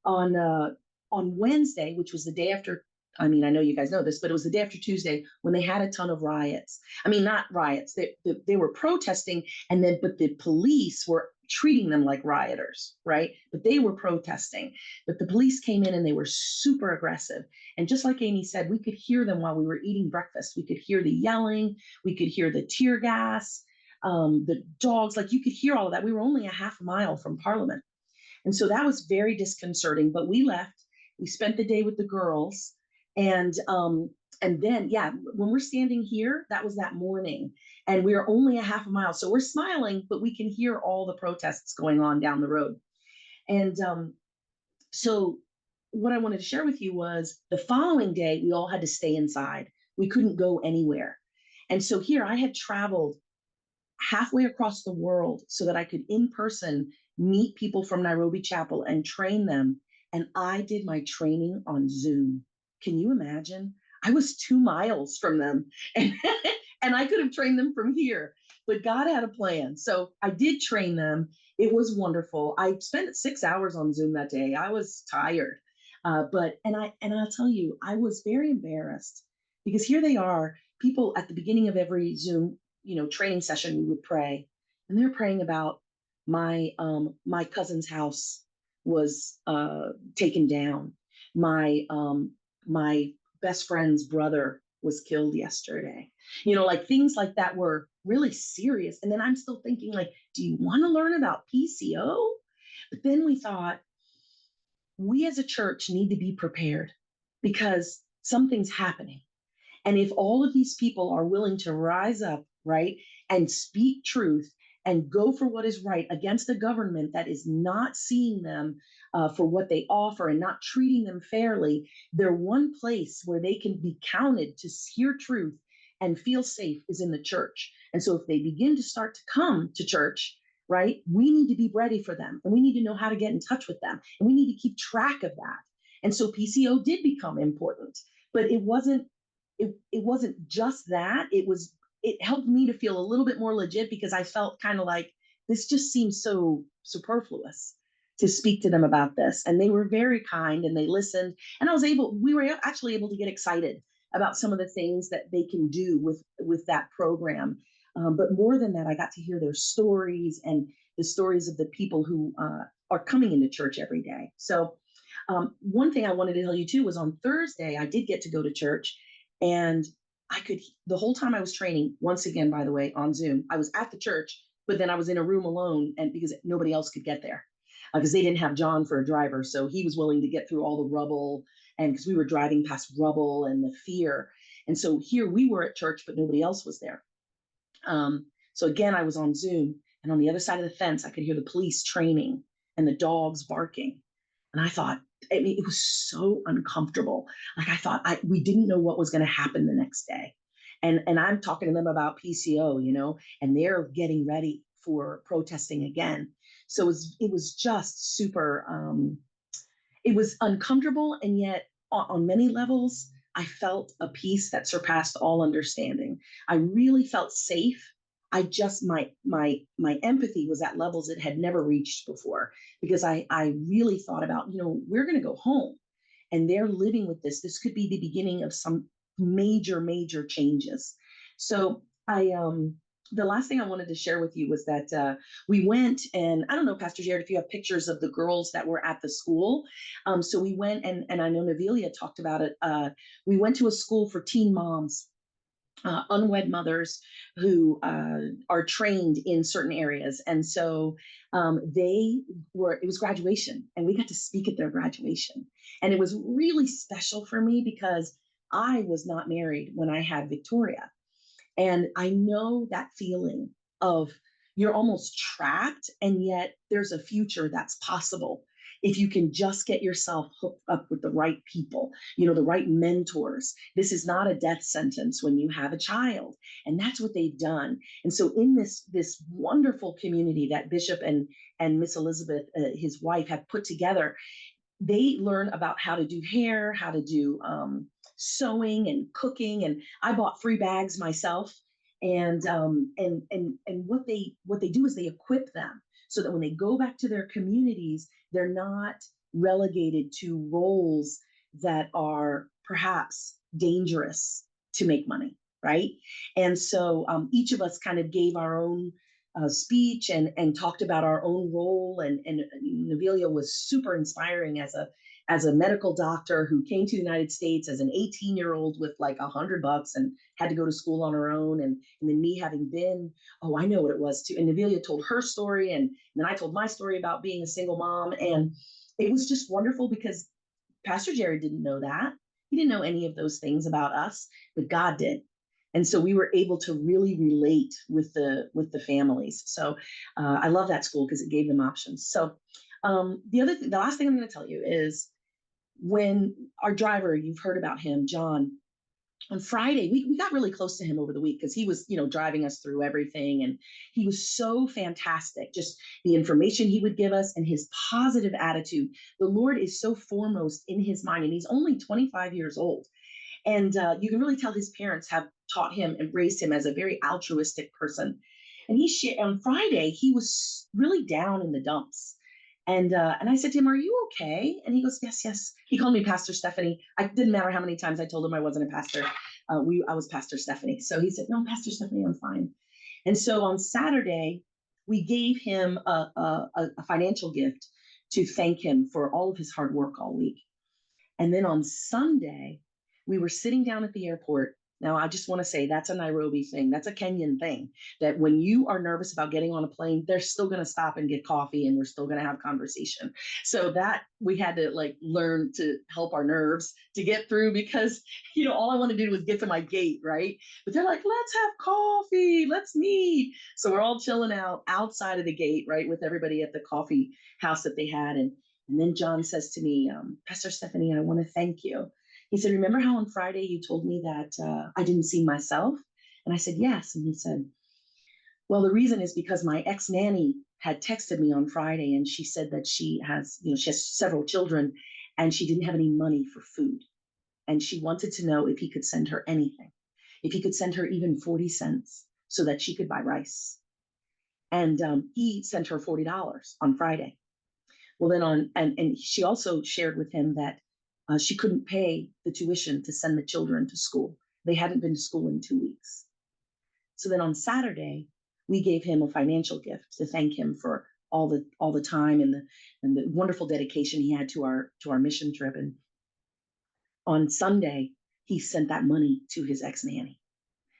on Wednesday, which was the day after, I mean, I know you guys know this, but it was the day after Tuesday when they had a ton of riots. I mean, not riots, they were protesting, but the police were treating them like rioters, right? But they were protesting. But the police came in and they were super aggressive. And just like Amy said, we could hear them while we were eating breakfast. We could hear the yelling, we could hear the tear gas, the dogs, like you could hear all of that. We were only a half a mile from Parliament. And so that was very disconcerting, but we left, we spent the day with the girls. And then, yeah, when we're standing here, that was that morning, and we are only a half a mile. So we're smiling, but we can hear all the protests going on down the road. And so what I wanted to share with you was the following day, we all had to stay inside. We couldn't go anywhere. And so here I had traveled halfway across the world so that I could in person meet people from Nairobi Chapel and train them. And I did my training on Zoom. Can you imagine? I was 2 miles from them and, and I could have trained them from here, but God had a plan. So I did train them. It was wonderful. I spent 6 hours on Zoom that day. I was tired. I'll tell you, I was very embarrassed because here they are, people at the beginning of every Zoom, training session, we would pray, and they're praying about my cousin's house was taken down. My best friend's brother was killed yesterday. Like things like that were really serious. And then I'm still thinking, like, do you want to learn about PCO? But then we thought, we as a church need to be prepared because something's happening. And if all of these people are willing to rise up, right, and speak truth and go for what is right against a government that is not seeing them for what they offer and not treating them fairly, their one place where they can be counted to hear truth and feel safe is in the church. And so if they begin to start to come to church, right, we need to be ready for them, and we need to know how to get in touch with them, and we need to keep track of that. And so PCO did become important, but it wasn't just that. It helped me to feel a little bit more legit because I felt kind of like this just seems so superfluous to speak to them about this. And they were very kind and they listened. And we were actually able to get excited about some of the things that they can do with that program. But more than that, I got to hear their stories and the stories of the people who are coming into church every day. So one thing I wanted to tell you too was on Thursday, I did get to go to church, and the whole time I was training, once again, by the way, on Zoom, I was at the church, but then I was in a room alone, and because nobody else could get there, because they didn't have John for a driver. So he was willing to get through all the rubble, and because we were driving past rubble and the fear. And so here we were at church, but nobody else was there. So again, I was on Zoom, and on the other side of the fence, I could hear the police training and the dogs barking. And I thought, it was so uncomfortable. Like I thought we didn't know what was going to happen the next day. And I'm talking to them about PCO, and they're getting ready for protesting again. So it was just super, it was uncomfortable. And yet on many levels, I felt a peace that surpassed all understanding. I really felt safe. I just, my empathy was at levels it had never reached before, because I really thought about, we're going to go home and they're living with this. This could be the beginning of some major, major changes. So the last thing I wanted to share with you was that we went, and I don't know, Pastor Jared, if you have pictures of the girls that were at the school. So we went, and I know Navilia talked about it. We went to a school for teen moms, unwed mothers who are trained in certain areas. And so it was graduation, and we got to speak at their graduation. And it was really special for me because I was not married when I had Victoria. And I know that feeling of you're almost trapped, and yet there's a future that's possible if you can just get yourself hooked up with the right people, the right mentors. This is not a death sentence when you have a child. And that's what they've done. And so in this wonderful community that Bishop and Miss Elizabeth, his wife, have put together, they learn about how to do hair, how to do sewing and cooking. And I bought free bags myself. And what they do is they equip them so that when they go back to their communities, they're not relegated to roles that are perhaps dangerous to make money, right? And so each of us kind of gave our own speech and talked about our own role. And Navilia was super inspiring as a medical doctor who came to the United States as an 18-year-old with like $100 and had to go to school on her own. And then me having been, oh, I know what it was too. And Navilia told her story. And then I told my story about being a single mom. And it was just wonderful because Pastor Jared didn't know that. He didn't know any of those things about us, but God did. And so we were able to really relate with the families. So I love that school because it gave them options. So the last thing I'm going to tell you is when our driver, you've heard about him, John, on Friday, we got really close to him over the week because he was, driving us through everything. And he was so fantastic, just the information he would give us and his positive attitude. The Lord is so foremost in his mind, and he's only 25 years old. And you can really tell his parents have taught him and raised him as a very altruistic person. And on Friday, he was really down in the dumps. And I said to him, "Are you okay?" And he goes, "Yes, yes." He called me Pastor Stephanie. It didn't matter how many times I told him I wasn't a pastor. I was Pastor Stephanie. So he said, "No, Pastor Stephanie, I'm fine." And so on Saturday, we gave him a financial gift to thank him for all of his hard work all week. And then on Sunday, we were sitting down at the airport. Now, I just want to say that's a Nairobi thing. That's a Kenyan thing, that when you are nervous about getting on a plane, they're still going to stop and get coffee and we're still going to have conversation. So that we had to learn to help our nerves to get through because, all I wanted to do was get to my gate, right? But they're like, "Let's have coffee, let's meet." So we're all chilling out outside of the gate, right, with everybody at the coffee house that they had. And then John says to me, "Pastor Stephanie, I want to thank you." He said, "Remember how on Friday you told me that I didn't see myself?" And I said, "Yes." And he said, "Well, the reason is because my ex-nanny had texted me on Friday and she said that she has several children and she didn't have any money for food. And she wanted to know if he could send her anything, if he could send her even 40 cents so that she could buy rice." And he sent her $40 on Friday. Well, then and she also shared with him that she couldn't pay the tuition to send the children to school. They hadn't been to school in 2 weeks. So then on Saturday, we gave him a financial gift to thank him for all the time and the wonderful dedication he had to our mission trip. And on Sunday, he sent that money to his ex-nanny.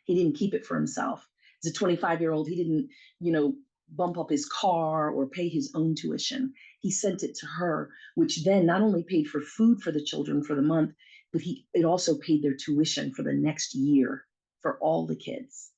He didn't keep it for himself. As a 25-year-old, he didn't, bump up his car or pay his own tuition. He sent it to her, which then not only paid for food for the children for the month, but it also paid their tuition for the next year for all the kids.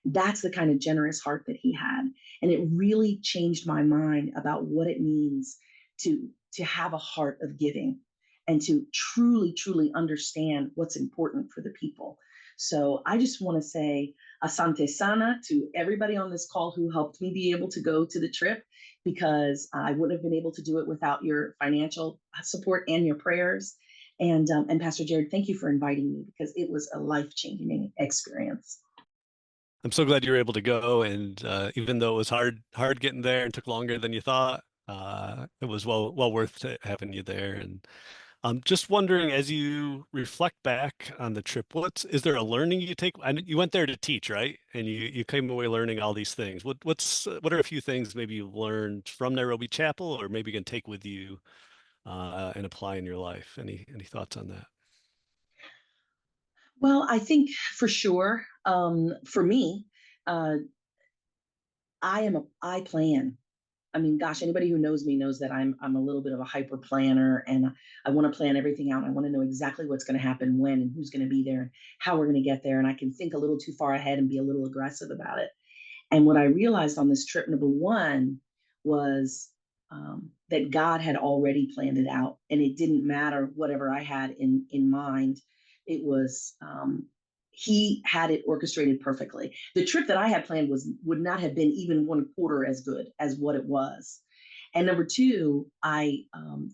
That's the kind of generous heart that he had. And it really changed my mind about what it means to have a heart of giving and to truly, truly understand what's important for the people. So I just want to say asante sana to everybody on this call who helped me be able to go to the trip, because I wouldn't have been able to do it without your financial support and your prayers. And Pastor Jared, thank you for inviting me because it was a life-changing experience. I'm so glad you were able to go, and even though it was hard getting there and took longer than you thought, it was well worth having you there. And I'm just wondering, as you reflect back on the trip, is there a learning you take? You went there to teach, right? And you came away learning all these things. What are a few things maybe you learned from Nairobi Chapel, or maybe you can take with you and apply in your life? Any thoughts on that? Well, I think for sure, for me, I plan. I mean, gosh, anybody who knows me knows that I'm a little bit of a hyper planner, and I want to plan everything out. I want to know exactly what's going to happen when and who's going to be there and how we're going to get there. And I can think a little too far ahead and be a little aggressive about it. And what I realized on this trip, number one, was that God had already planned it out, and it didn't matter whatever I had in mind. It was He had it orchestrated perfectly. The trip that I had planned would not have been even 1/4 as good as what it was. And number two, I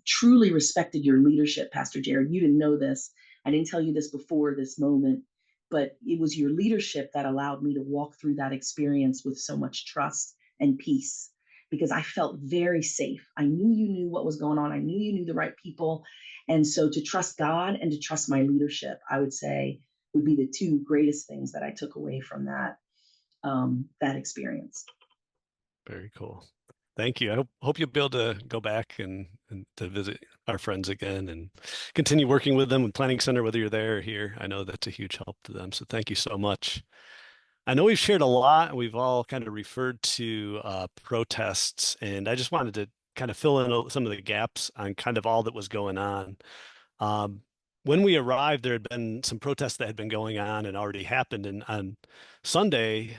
truly respected your leadership, Pastor Jared. You didn't know this. I didn't tell you this before this moment, but it was your leadership that allowed me to walk through that experience with so much trust and peace, because I felt very safe. I knew you knew what was going on. I knew you knew the right people. And so to trust God and to trust my leadership, I would say would be the two greatest things that I took away from that experience. Very cool. Thank you. I hope you'll be able to go back and to visit our friends again and continue working with them with Planning Center, whether you're there or here. I know that's a huge help to them. So thank you so much. I know we've shared a lot. We've all kind of referred to protests, and I just wanted to kind of fill in some of the gaps on kind of all that was going on. Um, when we arrived, there had been some protests that had been going on and already happened. And on Sunday,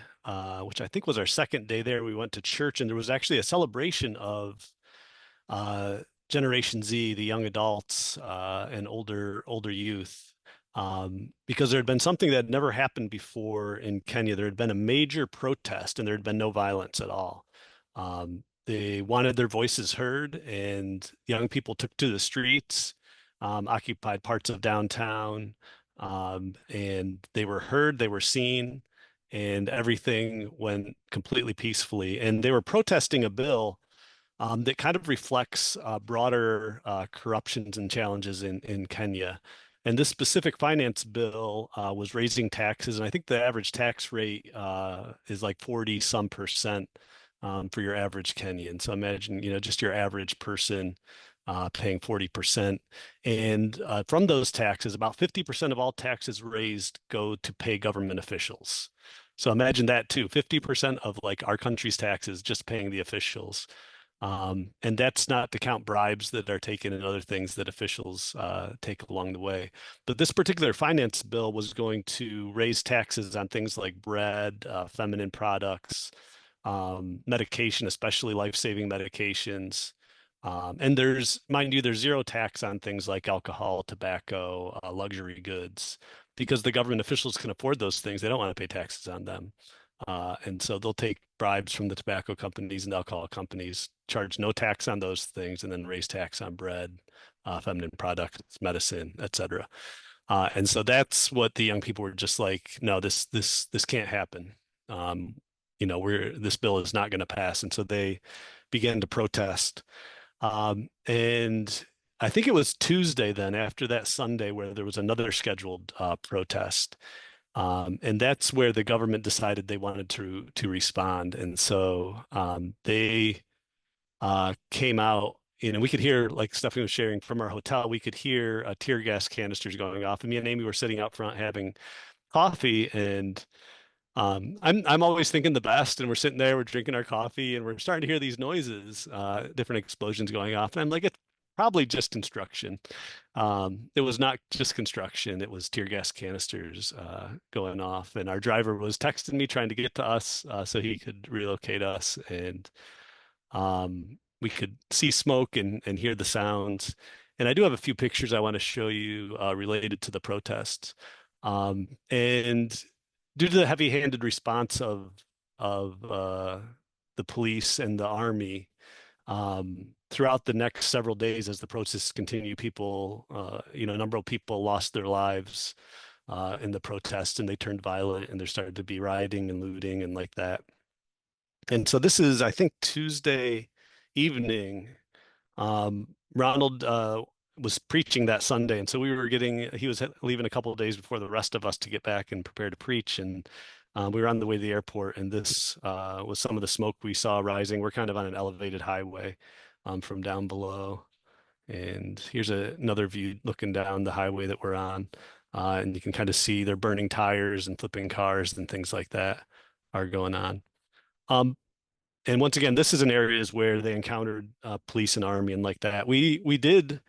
which I think was our second day there, we went to church, and there was actually a celebration of uh, Generation Z, the young adults and older youth, because there had been something that had never happened before in Kenya. There had been a major protest, and there had been no violence at all. They wanted their voices heard, and young people took to the streets, occupied parts of downtown, and they were heard, they were seen, and everything went completely peacefully. And they were protesting a bill that kind of reflects broader corruptions and challenges in Kenya. And this specific finance bill was raising taxes, and I think the average tax rate is like 40 some percent for your average Kenyan. So imagine, just your average person paying 40%. And from those taxes, about 50% of all taxes raised go to pay government officials. So imagine that too, 50% of like our country's taxes just paying the officials. And that's not to count bribes that are taken and other things that officials take along the way. But this particular finance bill was going to raise taxes on things like bread, feminine products, medication, especially life-saving medications. And mind you, there's zero tax on things like alcohol, tobacco, luxury goods, because the government officials can afford those things. They don't want to pay taxes on them. And so they'll take bribes from the tobacco companies and alcohol companies, charge no tax on those things, and then raise tax on bread, feminine products, medicine, etc. And so that's what the young people were just like, no, this can't happen. This bill is not going to pass. And so they began to protest. And I think it was Tuesday then, after that Sunday, where there was another scheduled protest. And that's where the government decided they wanted to respond. And so they came out, we could hear, like Stephanie was sharing from our hotel, we could hear tear gas canisters going off. And me and Amy were sitting out front having coffee, and I'm always thinking the best, and we're sitting there, we're drinking our coffee, and we're starting to hear these noises, different explosions going off. And I'm like, it's probably just construction. It was not just construction, it was tear gas canisters going off. And our driver was texting me trying to get to us so he could relocate us. And we could see smoke and hear the sounds. And I do have a few pictures I want to show you related to the protests. And due to the heavy-handed response of the police and the army, throughout the next several days, as the protests continue, people, a number of people lost their lives in the protest, and they turned violent, and there started to be rioting and looting and like that. And so this is, I think, Tuesday evening. Ronald was preaching that Sunday, and so he was leaving a couple of days before the rest of us to get back and prepare to preach. And we were on the way to the airport, and this was some of the smoke we saw rising. We're kind of on an elevated highway from down below. And here's another view looking down the highway that we're on. And you can kind of see they're burning tires and flipping cars and things like that are going on. And once again, this is in areas where they encountered police and army and like that. We did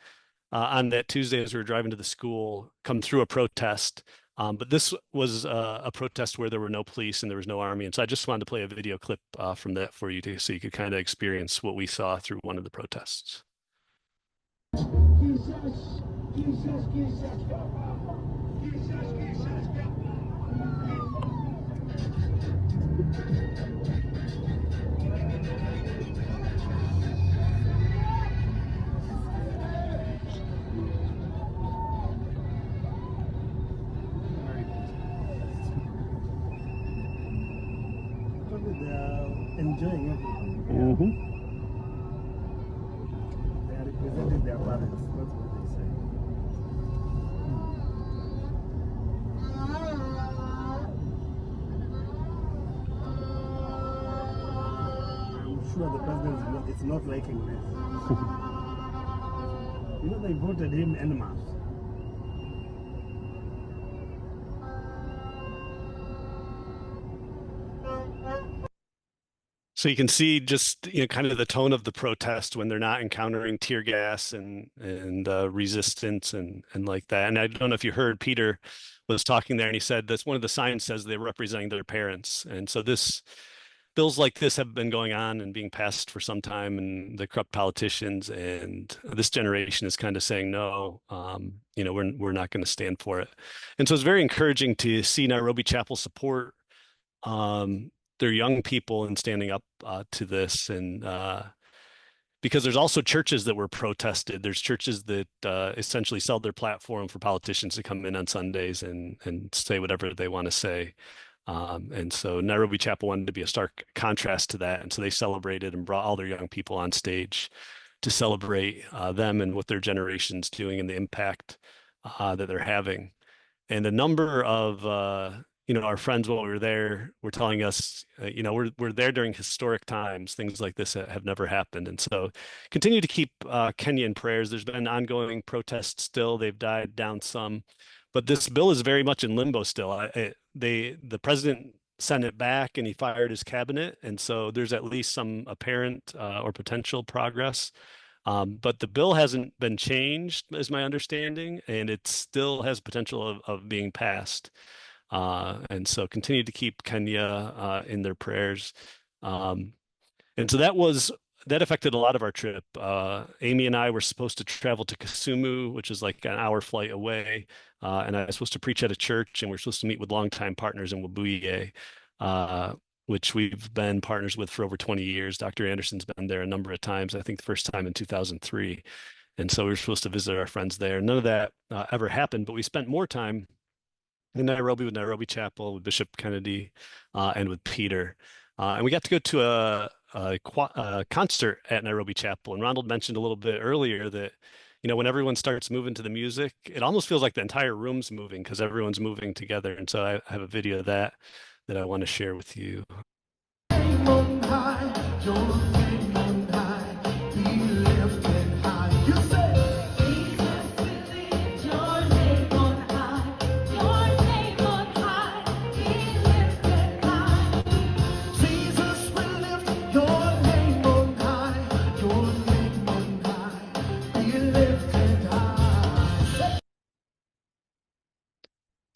on that Tuesday, as we were driving to the school, come through a protest But this was a protest where there were no police and there was no army. And so I just wanted to play a video clip from that for you so you could kind of experience what we saw through one of the protests. Enjoying everything. Mm-hmm. They are representing their parents. That's what they say. I'm sure the president is not liking this. You know, they voted him en masse. So you can see just kind of the tone of the protest when they're not encountering tear gas and resistance and like that. And I don't know if you heard Peter was talking there, and he said that's one of the signs says they're representing their parents. And so bills like this have been going on and being passed for some time, and the corrupt politicians and this generation is kind of saying no, we're not going to stand for it. And so it's very encouraging to see Nairobi Chapel support their young people and standing up to this. And because there's also churches that were protested. There's churches that essentially sell their platform for politicians to come in on Sundays and say whatever they want to say. And so Nairobi Chapel wanted to be a stark contrast to that. And so they celebrated and brought all their young people on stage to celebrate them and what their generation's doing and the impact that they're having. And a number of our friends while we were there were telling us, we're there during historic times. Things like this have never happened. And so continue to keep Kenya in prayers. There's been ongoing protests still. They've died down some, but this bill is very much in limbo still. The president sent it back and he fired his cabinet. And so there's at least some apparent or potential progress. But the bill hasn't been changed, is my understanding, and it still has potential of being passed. And so continue to keep Kenya in their prayers. And so that affected a lot of our trip. Amy and I were supposed to travel to Kisumu, which is like an hour flight away. And I was supposed to preach at a church, and we're supposed to meet with longtime partners in Webuye, which we've been partners with for over 20 years. Dr. Anderson's been there a number of times, I think the first time in 2003. And so we were supposed to visit our friends there. None of that ever happened, but we spent more time in Nairobi with Nairobi Chapel, with Bishop Kennedy, and with Peter. And we got to go to a concert at Nairobi Chapel. And Ronald mentioned a little bit earlier that, when everyone starts moving to the music, it almost feels like the entire room's moving because everyone's moving together. And so I have a video of that I want to share with you.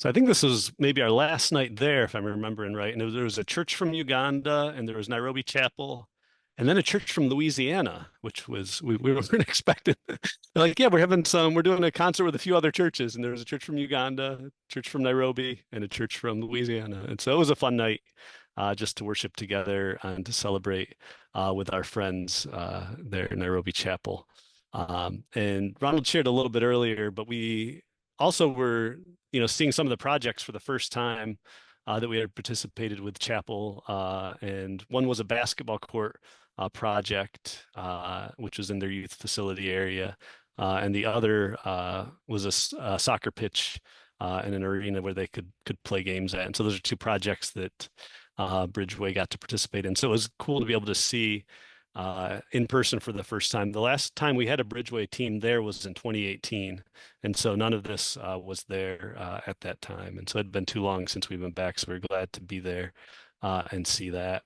So I think this was maybe our last night there, if I'm remembering right. And there was a church from Uganda, and there was Nairobi Chapel, and then a church from Louisiana, which was we weren't expecting. They're like, yeah, we're doing a concert with a few other churches, and there was a church from Uganda, a church from Nairobi, and a church from Louisiana. And so it was a fun night just to worship together and to celebrate with our friends there in Nairobi Chapel. And Ronald shared a little bit earlier, but we also were seeing some of the projects for the first time that we had participated with Chapel. And one was a basketball court project, which was in their youth facility area. And the other was a soccer pitch in an arena where they could play games at. And so those are two projects that Bridgeway got to participate in. So it was cool to be able to see in person for the first time. The last time we had a Bridgeway team there was in 2018. And so none of this was there at that time. And so it had been too long since we went back. So we're glad to be there and see that.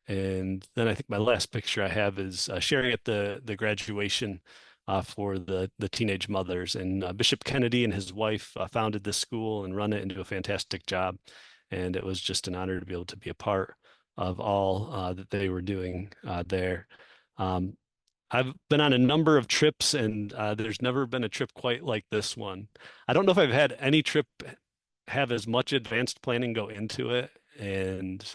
And then I think my last picture I have is sharing at the graduation for the teenage mothers. And Bishop Kennedy and his wife founded this school and run it and do a fantastic job. And it was just an honor to be able to be a part of all that they were doing there. Um, I've been on a number of trips, and there's never been a trip quite like this one. I don't know if I've had any trip have as much advanced planning go into it, and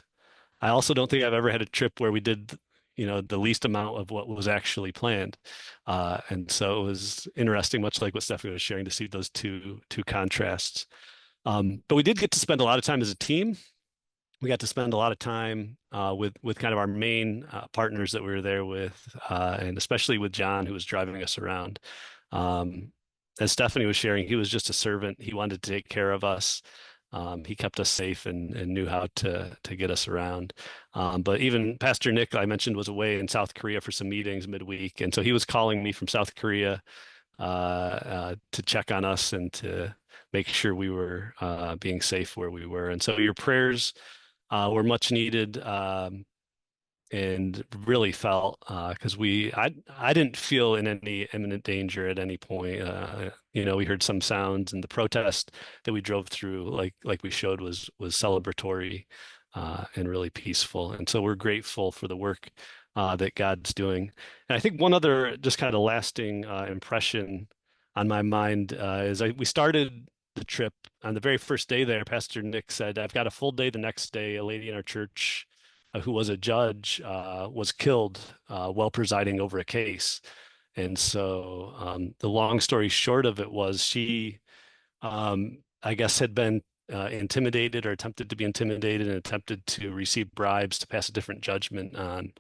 I also don't think I've ever had a trip where we did, the least amount of what was actually planned. And so it was interesting, much like what Stephanie was sharing, to see those two contrasts. But we did get to spend a lot of time as a team. We got to spend a lot of time with kind of our main partners that we were there with, and especially with John, who was driving us around. Um, as Stephanie was sharing, he was just a servant. He wanted to take care of us. He kept us safe and knew how to get us around. But even Pastor Nick, I mentioned, was away in South Korea for some meetings midweek, and so he was calling me from South Korea to check on us and to make sure we were being safe where we were. And so your prayers were much needed, and really felt because I didn't feel in any imminent danger at any point. We heard some sounds, and the protest that we drove through, like we showed, was celebratory and really peaceful. And so we're grateful for the work that God's doing. And I think one other just kind of lasting impression on my mind is we started the trip on the very first day there. Pastor Nick said, "I've got a full day the next day. A lady in our church who was a judge was killed while presiding over a case." And so the long story short of it was she, I guess, had been intimidated or attempted to be intimidated and attempted to receive bribes to pass a different judgment on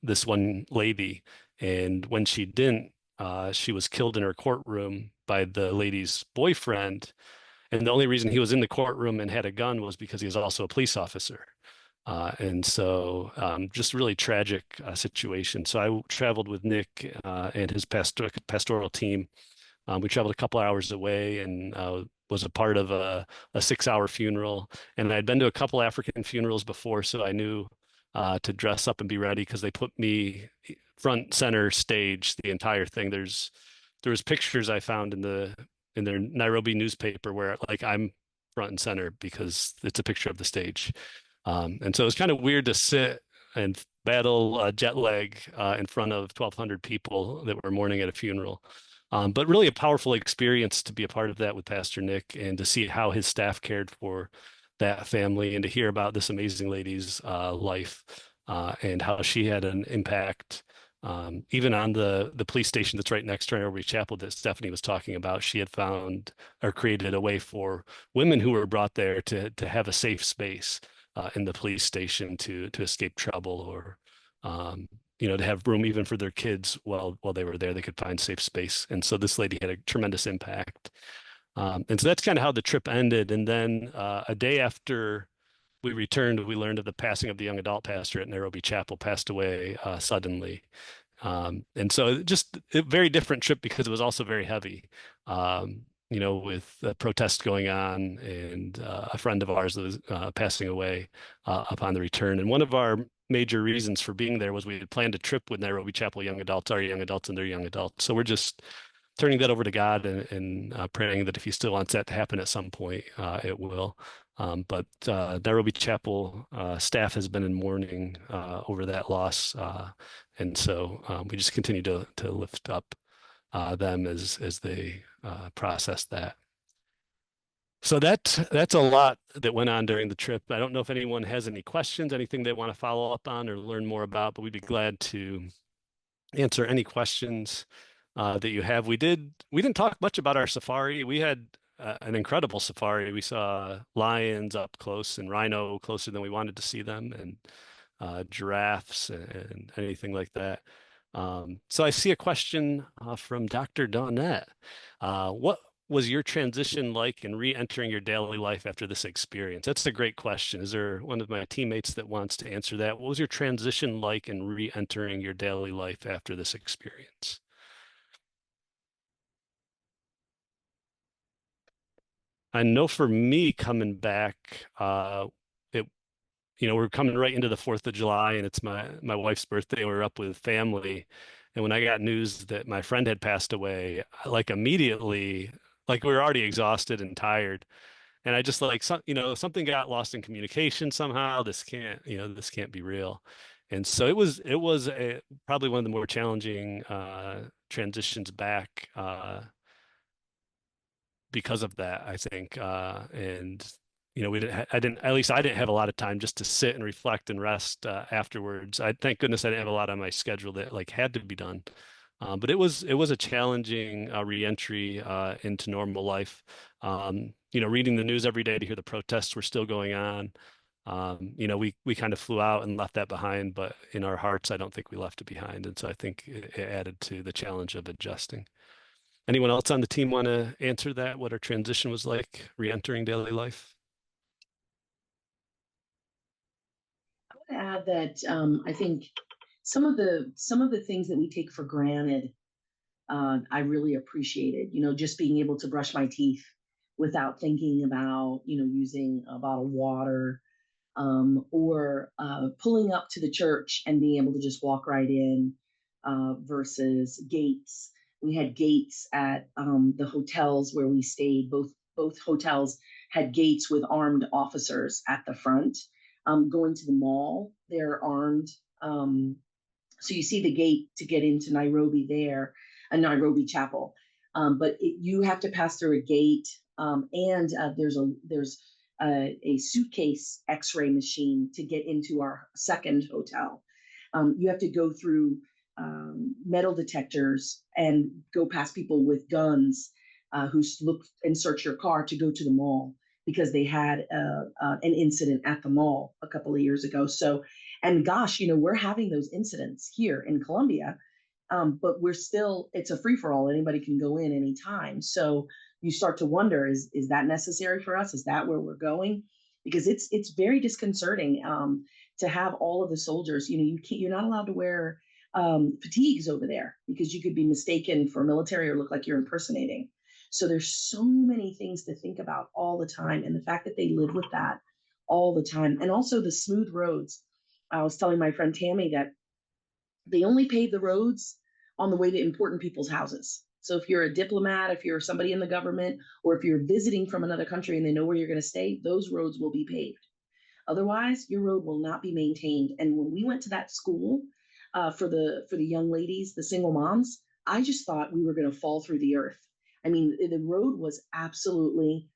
this one lady. And when she didn't, she was killed in her courtroom by the lady's boyfriend. And the only reason he was in the courtroom and had a gun was because he was also a police officer. And so just really tragic situation. So I traveled with Nick and his pastoral team. We traveled a couple hours away and was a part of a 6-hour funeral. And I'd been to a couple African funerals before, so I knew to dress up and be ready because they put me front center stage the entire thing. There was pictures I found in their Nairobi newspaper where like I'm front and center because it's a picture of the stage. And so it was kind of weird to sit and battle jet lag in front of 1,200 people that were mourning at a funeral. But really a powerful experience to be a part of that with Pastor Nick and to see how his staff cared for that family and to hear about this amazing lady's life and how she had an impact. Even on the police station that's right next to Nairobi Chapel that Stephanie was talking about, she had found or created a way for women who were brought there to have a safe space in the police station to escape trouble or to have room even for their kids while they were there. They could find safe space. And so this lady had a tremendous impact. And so that's kind of how the trip ended. And then a day after we returned, we learned of the passing of the young adult pastor at Nairobi Chapel, passed away suddenly. And so just a very different trip because it was also very heavy. With the protest going on and a friend of ours that was passing away upon the return. And one of our major reasons for being there was we had planned a trip with Nairobi Chapel young adults, our young adults and their young adults. So we're just turning that over to God and praying that if he still wants that to happen at some point, it will. But Nairobi Chapel staff has been in mourning over that loss. And so we just continue to lift up them as they process that. So that's a lot that went on during the trip. I don't know if anyone has any questions, anything they want to follow up on or learn more about, but we'd be glad to answer any questions that you have. We didn't talk much about our safari. We had an incredible safari. We saw lions up close and rhino closer than we wanted to see them, and giraffes and anything like that. So I see a question from Dr. Dawnette. What was your transition like in re-entering your daily life after this experience? That's a great question. Is there one of my teammates that wants to answer that? What was your transition like in re-entering your daily life after this experience? I know for me coming back, it we're coming right into the 4th of July and it's my wife's birthday. We're up with family. And when I got news that my friend had passed away, like immediately, like we were already exhausted and tired. And I just like something got lost in communication somehow. This can't be real. And so probably one of the more challenging transitions back because of that, I think. And I didn't, at least I didn't have a lot of time just to sit and reflect and rest afterwards. Thank goodness I didn't have a lot on my schedule that like had to be done. But it was a challenging reentry into normal life. Reading the news every day to hear the protests were still going on. We kind of flew out and left that behind, but in our hearts, I don't think we left it behind. And so I think it added to the challenge of adjusting. Anyone else on the team want to answer that? What our transition was like re-entering daily life? I want to add that I think some of the things that we take for granted, I really appreciated. Just being able to brush my teeth without thinking about using a bottle of water, or pulling up to the church and being able to just walk right in, versus gates. We had gates at the hotels where we stayed. Both hotels had gates with armed officers at the front. Going to the mall, they're armed. So you see the gate to get into Nairobi there, a Nairobi chapel. But you have to pass through a gate, and there's a suitcase X-ray machine to get into our second hotel. You have to go through metal detectors and go past people with guns who look and search your car to go to the mall because they had an incident at the mall a couple of years ago. So, and gosh, we're having those incidents here in Colombia, but it's a free for all. Anybody can go in anytime. So you start to wonder, is that necessary for us? Is that where we're going? Because it's very disconcerting to have all of the soldiers. You're not allowed to wear fatigues over there because you could be mistaken for military or look like you're impersonating. So there's so many things to think about all the time, and the fact that they live with that all the time, and also the smooth roads. I was telling my friend Tammy that they only pave the roads on the way to important people's houses. So if you're a diplomat, if you're somebody in the government, or if you're visiting from another country and they know where you're going to stay, those roads will be paved. Otherwise, your road will not be maintained. And when we went to that school for the young ladies, the single moms, I just thought we were going to fall through the earth. I mean, the road was absolutely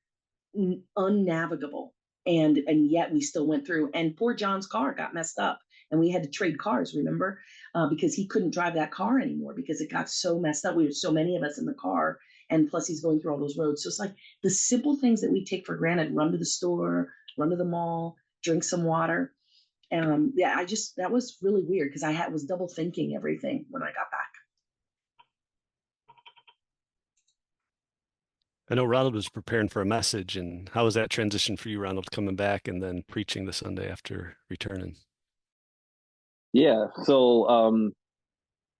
unnavigable, and yet we still went through. And poor John's car got messed up, and we had to trade cars. Remember, because he couldn't drive that car anymore because it got so messed up. We were so many of us in the car, and plus he's going through all those roads. So it's like the simple things that we take for granted: run to the store, run to the mall, drink some water. That was really weird because I was double thinking everything when I got back. I know Ronald was preparing for a message, and how was that transition for you, Ronald, coming back and then preaching the Sunday after returning? Yeah. So,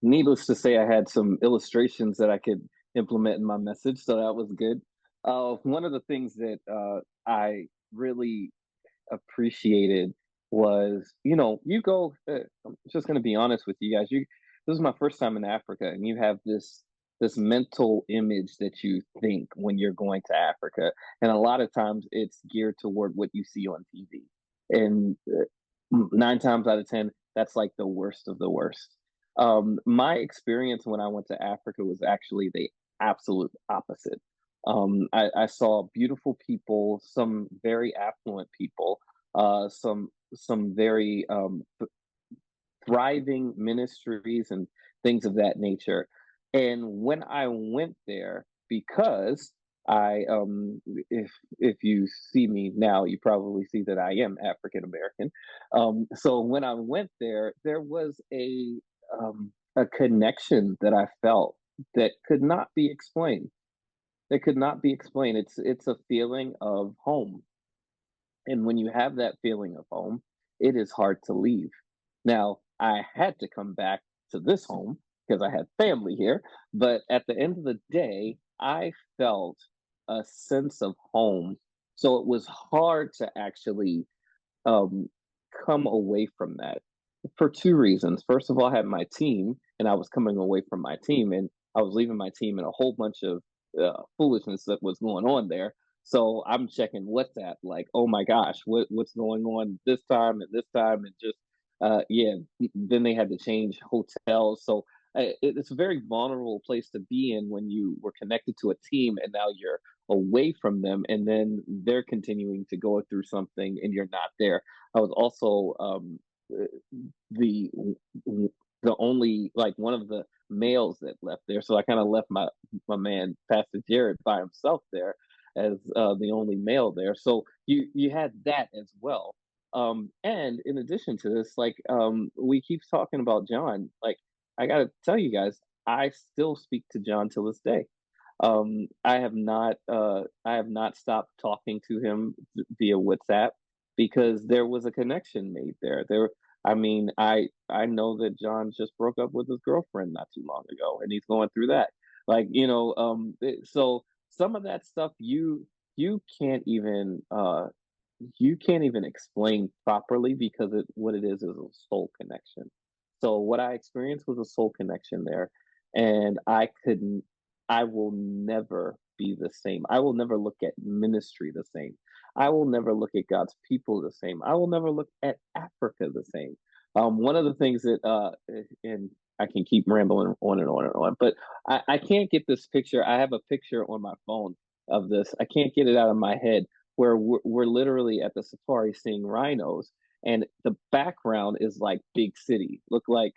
needless to say, I had some illustrations that I could implement in my message, so that was good. One of the things that I really appreciated was, you go. I'm just going to be honest with you guys. This is my first time in Africa, and you have this mental image that you think when you're going to Africa, and a lot of times it's geared toward what you see on TV, and 9 times out of 10, that's like the worst of the worst. My experience when I went to Africa was actually the absolute opposite. I saw beautiful people, some very affluent people, some very thriving ministries and things of that nature. And when I went there, because if you see me now, you probably see that I am African American. So when I went there, there was a connection that I felt that could not be explained. That could not be explained. It's a feeling of home, and when you have that feeling of home, it is hard to leave. Now, I had to come back to this home because I had family here, but at the end of the day, I felt a sense of home. So it was hard to actually um, come away from that for two reasons. First of all, I had my team, and I was coming away from my team, and I was leaving my team, and a whole bunch of foolishness that was going on there. So I'm checking WhatsApp, like, oh my gosh, what's going on this time, and just yeah. Then they had to change hotels, so it's a very vulnerable place to be in when you were connected to a team and now you're away from them, and then they're continuing to go through something and you're not there. I was also uh, the the only, like, one of the males that left there, so I kind of left my man Pastor Jared by himself there as the only male there. So you had that as well. And in addition to this, like, we keep talking about John. Like, I gotta tell you guys, I still speak to John till this day. I have not stopped talking to him via WhatsApp because there was a connection made there. I mean, I know that John just broke up with his girlfriend not too long ago, and he's going through that. Like, so some of that stuff you can't even you can't even explain properly because what it is a soul connection. So what I experienced was a soul connection there, and I will never be the same. I will never look at ministry the same. I will never look at God's people the same. I will never look at Africa the same. One of the things that, and I can keep rambling on and on and on, but I can't get this picture. I have a picture on my phone of this. I can't get it out of my head where we're literally at the safari seeing rhinos, and the background is like big city, looking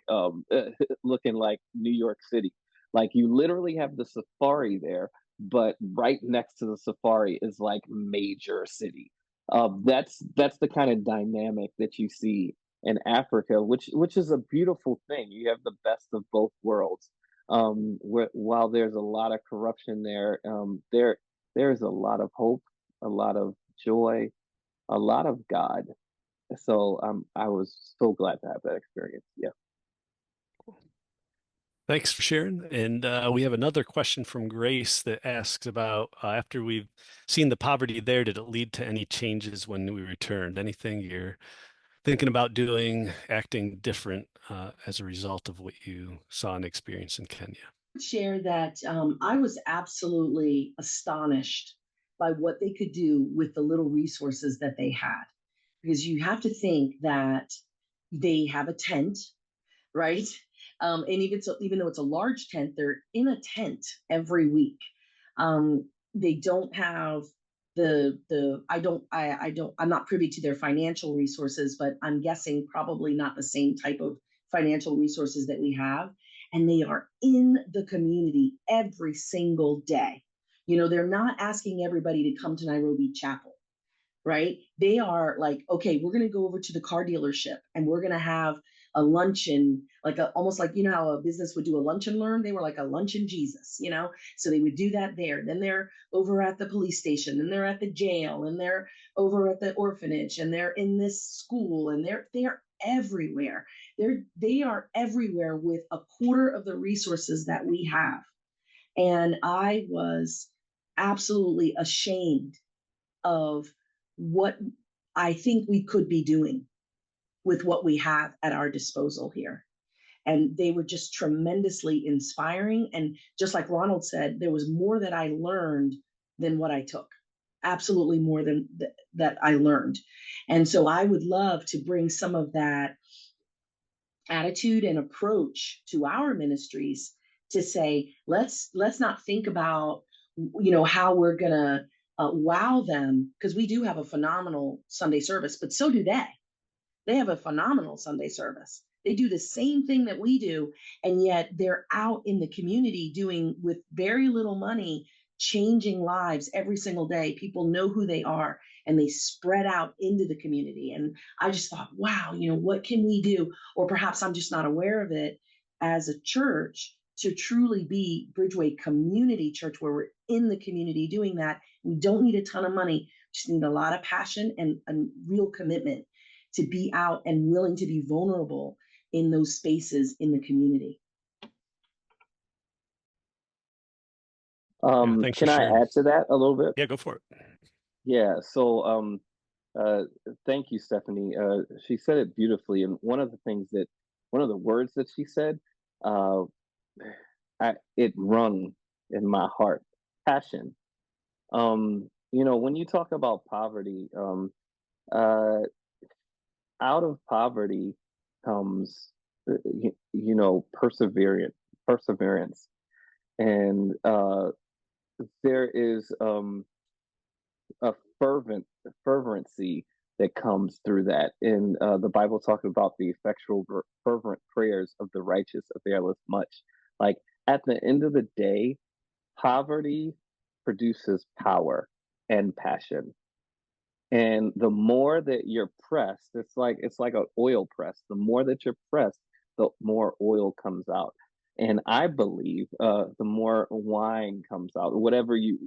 like New York City. Like, you literally have the safari there, but right next to the safari is like major city. That's the kind of dynamic that you see in Africa, which is a beautiful thing. You have the best of both worlds. While there's a lot of corruption there, there's a lot of hope, a lot of joy, a lot of God. So I was so glad to have that experience. Yeah. Thanks for sharing. And we have another question from Grace that asks about after we've seen the poverty there, did it lead to any changes when we returned? Anything you're thinking about doing, acting different as a result of what you saw and experienced in Kenya? Share that I was absolutely astonished by what they could do with the little resources that they had. Because you have to think that they have a tent, right? And even though it's a large tent, they're in a tent every week. They don't have I'm not privy to their financial resources, but I'm guessing probably not the same type of financial resources that we have. And they are in the community every single day. They're not asking everybody to come to Nairobi Chapel, right? They are like, okay, we're going to go over to the car dealership and we're going to have a luncheon, almost like, how a business would do a lunch and learn. They were like a luncheon Jesus, so they would do that there. Then they're over at the police station, and they're at the jail, and they're over at the orphanage, and they're in this school, and they're everywhere. They are everywhere with a quarter of the resources that we have. And I was absolutely ashamed of what I think we could be doing with what we have at our disposal here. And they were just tremendously inspiring. And just like Ronald said, there was more that I learned than what I took. Absolutely more than that I learned. And so I would love to bring some of that attitude and approach to our ministries to say, let's not think about, how we're gonna wow them, because we do have a phenomenal Sunday service, but so do they. They have a phenomenal Sunday service. They do the same thing that we do, and yet they're out in the community doing, with very little money, changing lives every single day. People know who they are, and they spread out into the community. And I just thought, wow, what can we do? Or perhaps I'm just not aware of it as a church to truly be Bridgeway Community Church, where we're in the community doing that. We don't need a ton of money, just need a lot of passion and real commitment to be out and willing to be vulnerable in those spaces in the community. Thanks for Can I sharing. add to that a little bit? Yeah, go for it. Yeah. So thank you, Stephanie. She said it beautifully, and one of the words that she said uh, it rung in my heart. Passion. When you talk about poverty, uh, out of poverty comes, perseverance, and there is a fervency that comes through that. And the Bible talks about the effectual, fervent prayers of the righteous availeth much. Like at the end of the day, poverty produces power and passion. And the more that you're pressed, it's like an oil press. The more that you're pressed, the more oil comes out. And I believe the more wine comes out, whatever you're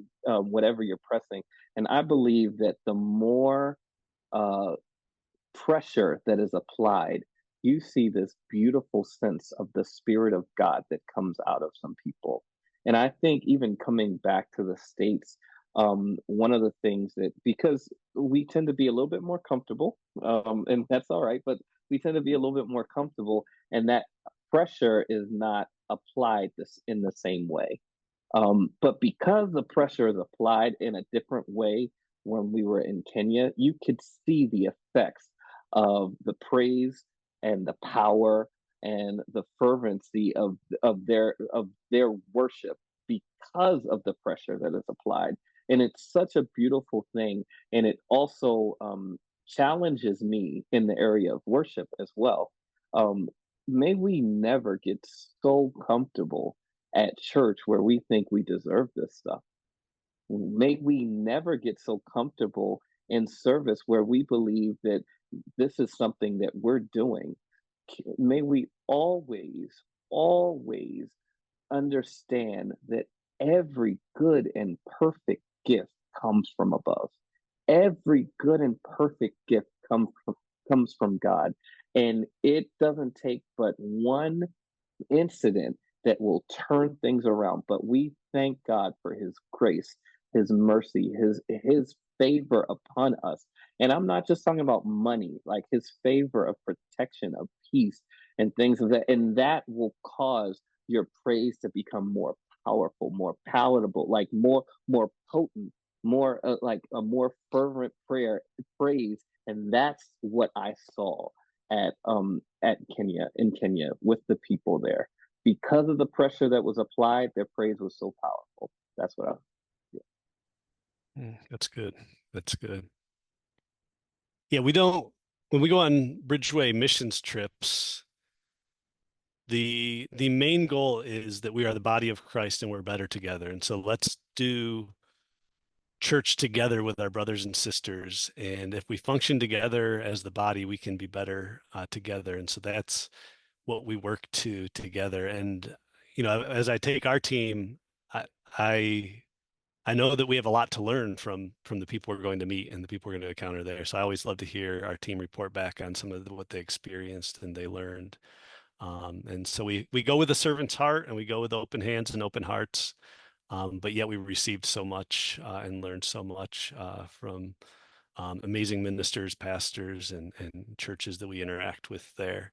pressing. And I believe that the more uh, pressure that is applied, you see this beautiful sense of the Spirit of God that comes out of some people. And I think even coming back to the States, one of the things that, because we tend to be a little bit more comfortable, and that's all right, but we tend to be a little bit more comfortable, and that pressure is not applied this in the same way. But because the pressure is applied in a different way when we were in Kenya, you could see the effects of the praise and the power and the fervency of their worship because of the pressure that is applied. And it's such a beautiful thing. And it also challenges me in the area of worship as well. Um, may we never get so comfortable at church where we think we deserve this stuff. May we never get so comfortable in service where we believe that this is something that we're doing. May we always understand that every good and perfect gift comes from above. Every good and perfect gift comes from God. And it doesn't take but one incident that will turn things around. But we thank God for his grace, his mercy, his favor upon us. And I'm not just talking about money, like his favor of protection, of peace, and things of that. And that will cause your praise to become more powerful, more palatable, like more potent, more like a more fervent praise. And that's what I saw at Kenya, in Kenya, with the people there. Because of the pressure that was applied, their praise was so powerful. That's what I. Yeah. That's good. That's good. Yeah, when we go on Bridgeway missions trips, the main goal is that we are the body of Christ and we're better together. And so let's do church together with our brothers and sisters. And if we function together as the body, we can be better together. And so that's what we work to together. And as I take our team, I I know that we have a lot to learn from the people we're going to meet and the people we're going to encounter there. So I always love to hear our team report back on some of what they experienced and they learned. And so we go with a servant's heart and we go with open hands and open hearts. But yet we received so much and learned so much from amazing ministers, pastors, and churches that we interact with there.